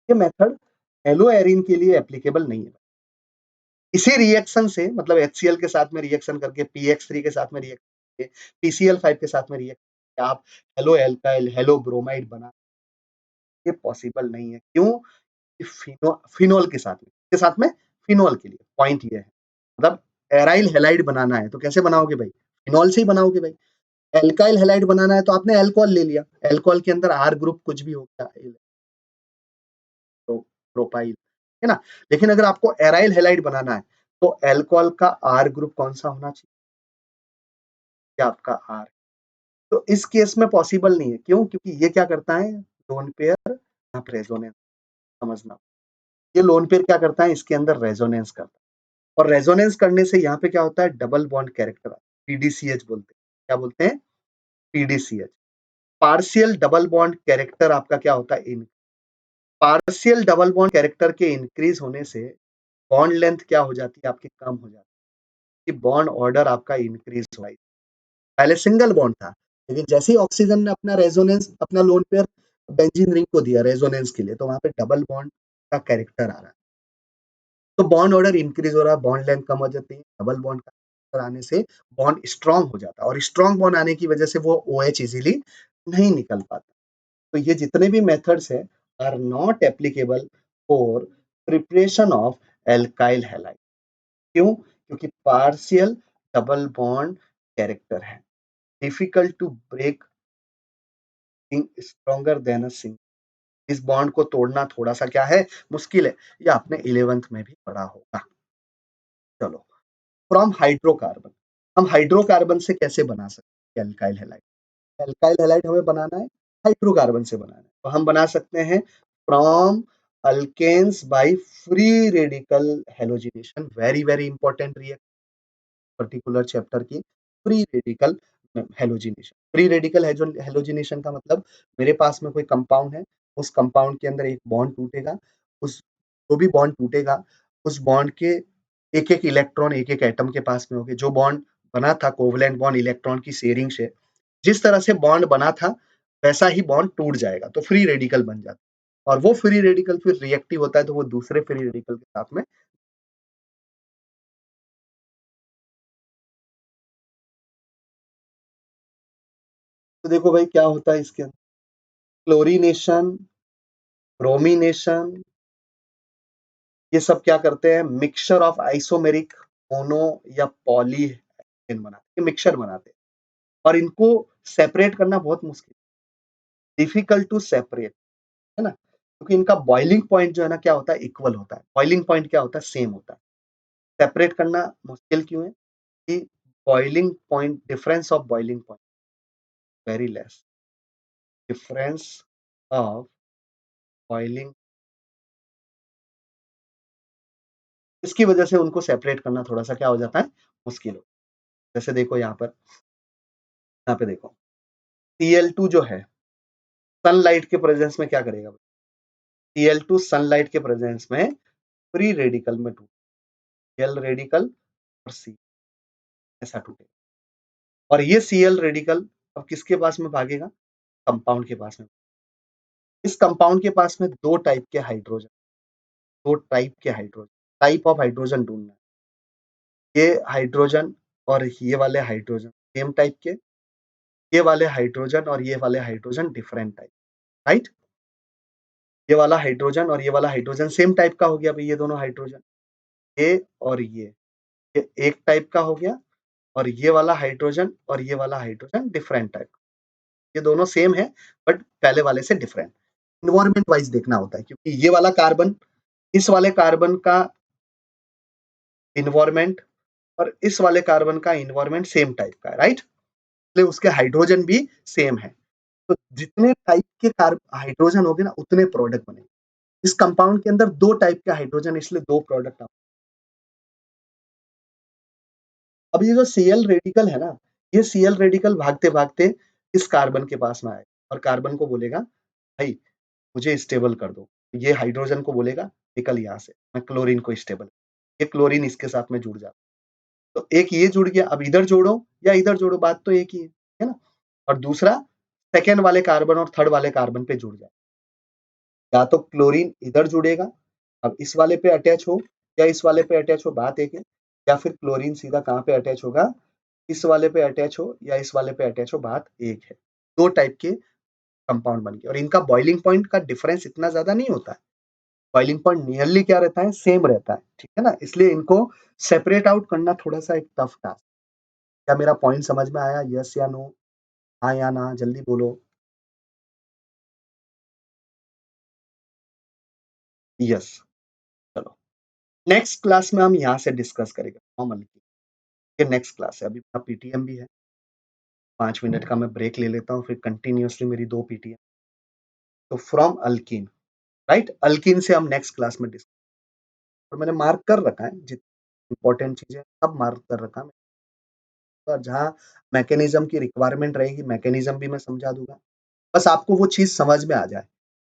ये मेथड हेलो एरिन के लिए एप्लीकेबल नहीं है। इसी रिएक्शन से मतलब HCl के साथ में रिएक्शन करके PX3 के साथ में रिएक्शन करके PCl5 के साथ में रिएक्शन आप हेलो एल्काइल हेलो ब्रोमाइड बना, ये पॉसिबल नहीं है। क्यों, फिनोल के साथ में फिनोल के लिए पॉइंट ये है, मतलब एराइल हेलाइड बनाना है तो कैसे बनाओगे भाई, फिनोल से ही बनाओगे भाई। एल्काइल हैलाइड बनाना है तो आपने अल्कोहल ले लिया, अल्कोहल के अंदर R ग्रुप कुछ भी हो गया, प्रोपाइल, है ना। लेकिन अगर आपको एराइल हैलाइड बनाना है तो अल्कोहल का R ग्रुप कौन सा होना चाहिए, क्या आपका R। तो इस केस में पॉसिबल नहीं है, क्यों, क्योंकि ये क्या करता है, लोन पेयर, यहाँ पे रेजोनेंस, समझना। ये लोन पेयर क्या करता है, इसके अंदर रेजोनेंस करता है और रेजोनेंस करने से यहाँ पे क्या होता है, डबल बॉन्ड कैरेक्टर, PDCH बोलते हैं, क्या बोलते हैं, PDCH। Partial double bond character आपका क्या होता है, पार्शियल डबल बॉन्ड कैरेक्टर के इंक्रीज होने से बॉन्ड लेंथ क्या हो जाती है आपकी, कम हो जाती है, कि बॉन्ड ऑर्डर आपका इंक्रीज हुआ है। पहले सिंगल बॉन्ड था, लेकिन जैसे ही ऑक्सीजन ने अपना रेजोनेंस अपना लोन पेयर बेंजीन रिंग को दिया रेजोनेंस के लिए, तो वहां पे डबल बॉन्ड का कैरेक्टर आ रहा है, तो बॉन्ड ऑर्डर इंक्रीज हो रहा है, बॉन्ड लेंथ कम हो जाती है, डबल बॉन्ड का कैरेक्टर आने से बॉन्ड स्ट्रांग हो जाता है और स्ट्रांग बॉन्ड आने की वजह से वो OH इजीली नहीं निकल पाता। तो ये जितने भी मेथड्स हैं are not applicable for preparation of alkyl halide. क्यों, क्योंकि पार्शियल डबल बॉन्ड कैरेक्टर है, difficult to break stronger than a single. इस बॉन्ड को तोड़ना थोड़ा-सा क्या है, मुश्किल है। ये आपने 11th में भी पढ़ा होगा। चलो, फ्रॉम हाइड्रोकार्बन, हम हाइड्रोकार्बन से कैसे बना सकते हैं एल्काइल हैलाइड? एल्काइल हैलाइड हमें बनाना है, हाइड्रोकार्बन से बनाना है। तो हम बना सकते हैं from alkanes by free radical halogenation. Very very important reaction particular chapter की, free radical halogenation. Free radical halogenation का मतलब मेरे पास में कोई कंपाउंड है, उस कंपाउंड के अंदर एक बॉन्ड टूटेगा, उस जो भी बॉन्ड टूटेगा उस बॉन्ड के एक-एक इलेक्ट्रॉन एक-एक एटम के पास में होंगे। जो बॉन्ड बना था कोवलेंट बॉन्ड इलेक्ट्रॉन की शेयरिंग से, जिस तरह से बॉन्ड बना था वैसा ही बॉन्ड टूट जाएगा, तो फ्री रेडिकल बन जाता है। और वो फ्री रेडिकल फिर रिएक्टिव होता है, तो वो दूसरे फ्री रेडिकल के साथ में। तो देखो भाई क्या होता है इसके अंदर, क्लोरीनेशन, ब्रोमीनेशन, ये सब क्या करते हैं, मिक्सचर ऑफ आइसोमेरिक मोनो या पॉली बनाते हैं, मिक्सचर बनाते हैं। और इनको सेपरेट करना बहुत मुश्किल, डिफिकल्ट टू सेपरेट, है ना, क्योंकि इनका बॉइलिंग पॉइंट जो है ना क्या होता है, इक्वल होता है। बॉइलिंग पॉइंट क्या होता है, सेम होता है। सेपरेट करना मुश्किल क्यों है कि boiling point, difference of boiling point very less, difference of boiling, इसकी वजह से उनको सेपरेट करना थोड़ा सा क्या हो जाता है, मुश्किल हो। जैसे देखो यहाँ पे देखो Cl2 जो है सनलाइट के प्रेजेंस में क्या करेगा, Cl2 सनलाइट के प्रेजेंस में फ्री रेडिकल में टूट, L रेडिकल और C ऐसा टूटेगा। और ये Cl रेडिकल अब किसके पास में भागेगा, कंपाउंड के पास में। इस कंपाउंड के पास में दो टाइप के हाइड्रोजन, दो टाइप के हाइड्रोजन, टाइप ऑफ हाइड्रोजन ढूंढना है। ये हाइड्रोजन और ये वाले हाइड्रोजन सेम टाइप के, ये वाले हाइड्रोजन और ये वाले हाइड्रोजन डिफरेंट टाइप, राइट। ये वाला हाइड्रोजन और ये वाला हाइड्रोजन सेम टाइप का हो गया भाई, ये दोनों हाइड्रोजन, ये और ये एक टाइप का हो गया। और ये वाला हाइड्रोजन और ये वाला हाइड्रोजन डिफरेंट टाइप, ये दोनों सेम है बट पहले वाले से डिफरेंट। इन्वायरमेंट वाइज देखना होता है, क्योंकि ये वाला कार्बन, इस वाले कार्बन का इन्वायरमेंट और इस वाले कार्बन का इन्वायरमेंट सेम टाइप का है, राइट, इसलिए उसके हाइड्रोजन भी सेम है। तो जितने टाइप के हाइड्रोजन होंगे ना उतने प्रोडक्ट बनेंगे। इस कंपाउंड के अंदर दो टाइप के हाइड्रोजन, इसलिए दो प्रोडक्ट। अब ये जो Cl रेडिकल है ना, ये Cl रेडिकल भागते भागते इस कार्बन के पास में आएगा और कार्बन को बोलेगा भाई मुझे स्टेबल कर दो। ये हाइड्रोजन को बोलेगा निकल यहाँ से, मैं क्लोरीन को स्टेबल, ये क्लोरीन इसके साथ में जुड़ जाता। तो एक ये जुड़ गया, अब इधर जोड़ो या इधर जोड़ो बात तो एक ही है ना। और दूसरा सेकेंड वाले कार्बन और थर्ड वाले कार्बन पे जुड़ जाए, या तो क्लोरीन इधर जुड़ेगा, अब इस वाले पे अटैच हो या इस वाले पे अटैच हो बात एक है, या फिर क्लोरीन सीधा कहाँ पे अटैच होगा, इस वाले पे अटैच हो या इस वाले पे अटैच हो बात एक है। दो टाइप के कंपाउंड बन गए और इनका बॉइलिंग पॉइंट का डिफरेंस इतना ज्यादा नहीं होता है। बॉइलिंग पॉइंट नियरली क्या रहता है, सेम रहता है, ठीक है ना। इसलिए इनको सेपरेट आउट करना थोड़ा सा एक टफ टास्क। क्या मेरा पॉइंट समझ में आया, यस या नो, हाँ या ना, जल्दी बोलो। यस। चलो, नेक्स्ट क्लास में हम यहाँ से डिस्कस करेंगे नॉर्मली। ये नेक्स्ट क्लास है, अभी मेरा पीटीएम भी है, 5 मिनट का मैं ब्रेक ले लेता हूँ, फिर कंटिन्यूअसली मेरी दो पीटीएम। तो फ्रॉम अल्कीन, राइट, अल्कीन से हम नेक्स्ट क्लास में डिस्कस, और मैंने मार्क कर रखा है जितनी इंपॉर्टेंट चीजें सब मार्क कर रखा है। और जहाँ मैकेनिज्म की रिक्वायरमेंट रहेगी मैकेनिज्म भी मैं समझा दूंगा, बस आपको वो चीज समझ में आ जाए।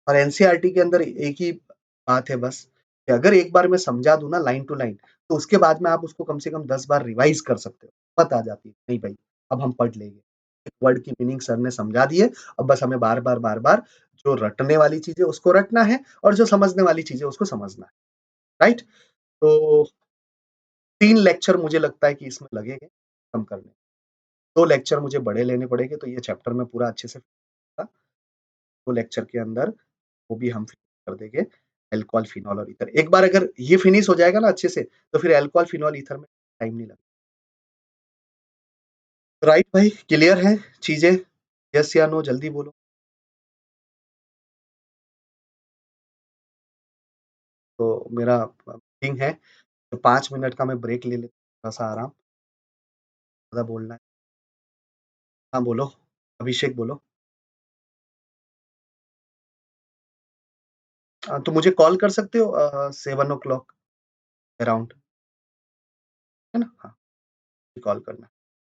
और एनसीईआरटी के अंदर एक ही बात है बस, कि अगर एक बार मैं समझा दूं ना लाइन टू लाइन, तो उसके बाद में आप उसको कम से कम 10 बार रिवाइज कर सकते हो, मत आ जाती है नहीं भाई अब हम पढ़ लेंगे, एक वर्ड की मीनिंग सर ने समझा दी है, अब बस हमें बार बार जो रटने वाली चीजें उसको रटना है और जो समझने वाली चीजें उसको समझना है, राइट। तो 3 लेक्चर मुझे लगता है कि इसमें लगेंगे कम करने, 2 लेक्चर मुझे बड़े लेने पड़ेंगे, तो ये चैप्टर में पूरा अच्छे से 2 लेक्चर के अंदर वो भी हम फिनिश कर देंगे, अल्कोहल फिनॉल और ईथर। एक बार अगर ये फिनिश हो जाएगा ना अच्छे से, तो फिर अल्कोहल फिनॉल ईथर में टाइम नहीं लगेगा। राइट भाई, क्लियर है चीजें, यस या नो जल्दी बोलो। मेरा मीटिंग है, तो 5 मिनट का मैं ब्रेक ले लेता हूँ, थोड़ा-सा आराम, ज़्यादा बोलना है। हाँ, बोलो, अभिषेक बोलो। तो मुझे कॉल कर सकते हो 7 ओ क्लॉक अराउंड, है ना? हाँ, कॉल करना।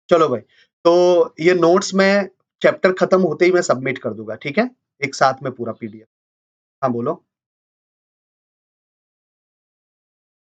चलो भाई, तो ये नोट्स मैं चैप्टर खत्म होते ही मैं सबमिट कर दूँगा, ठीक है? एक साथ में पूरा पीडीएफ। हाँ, बोलो।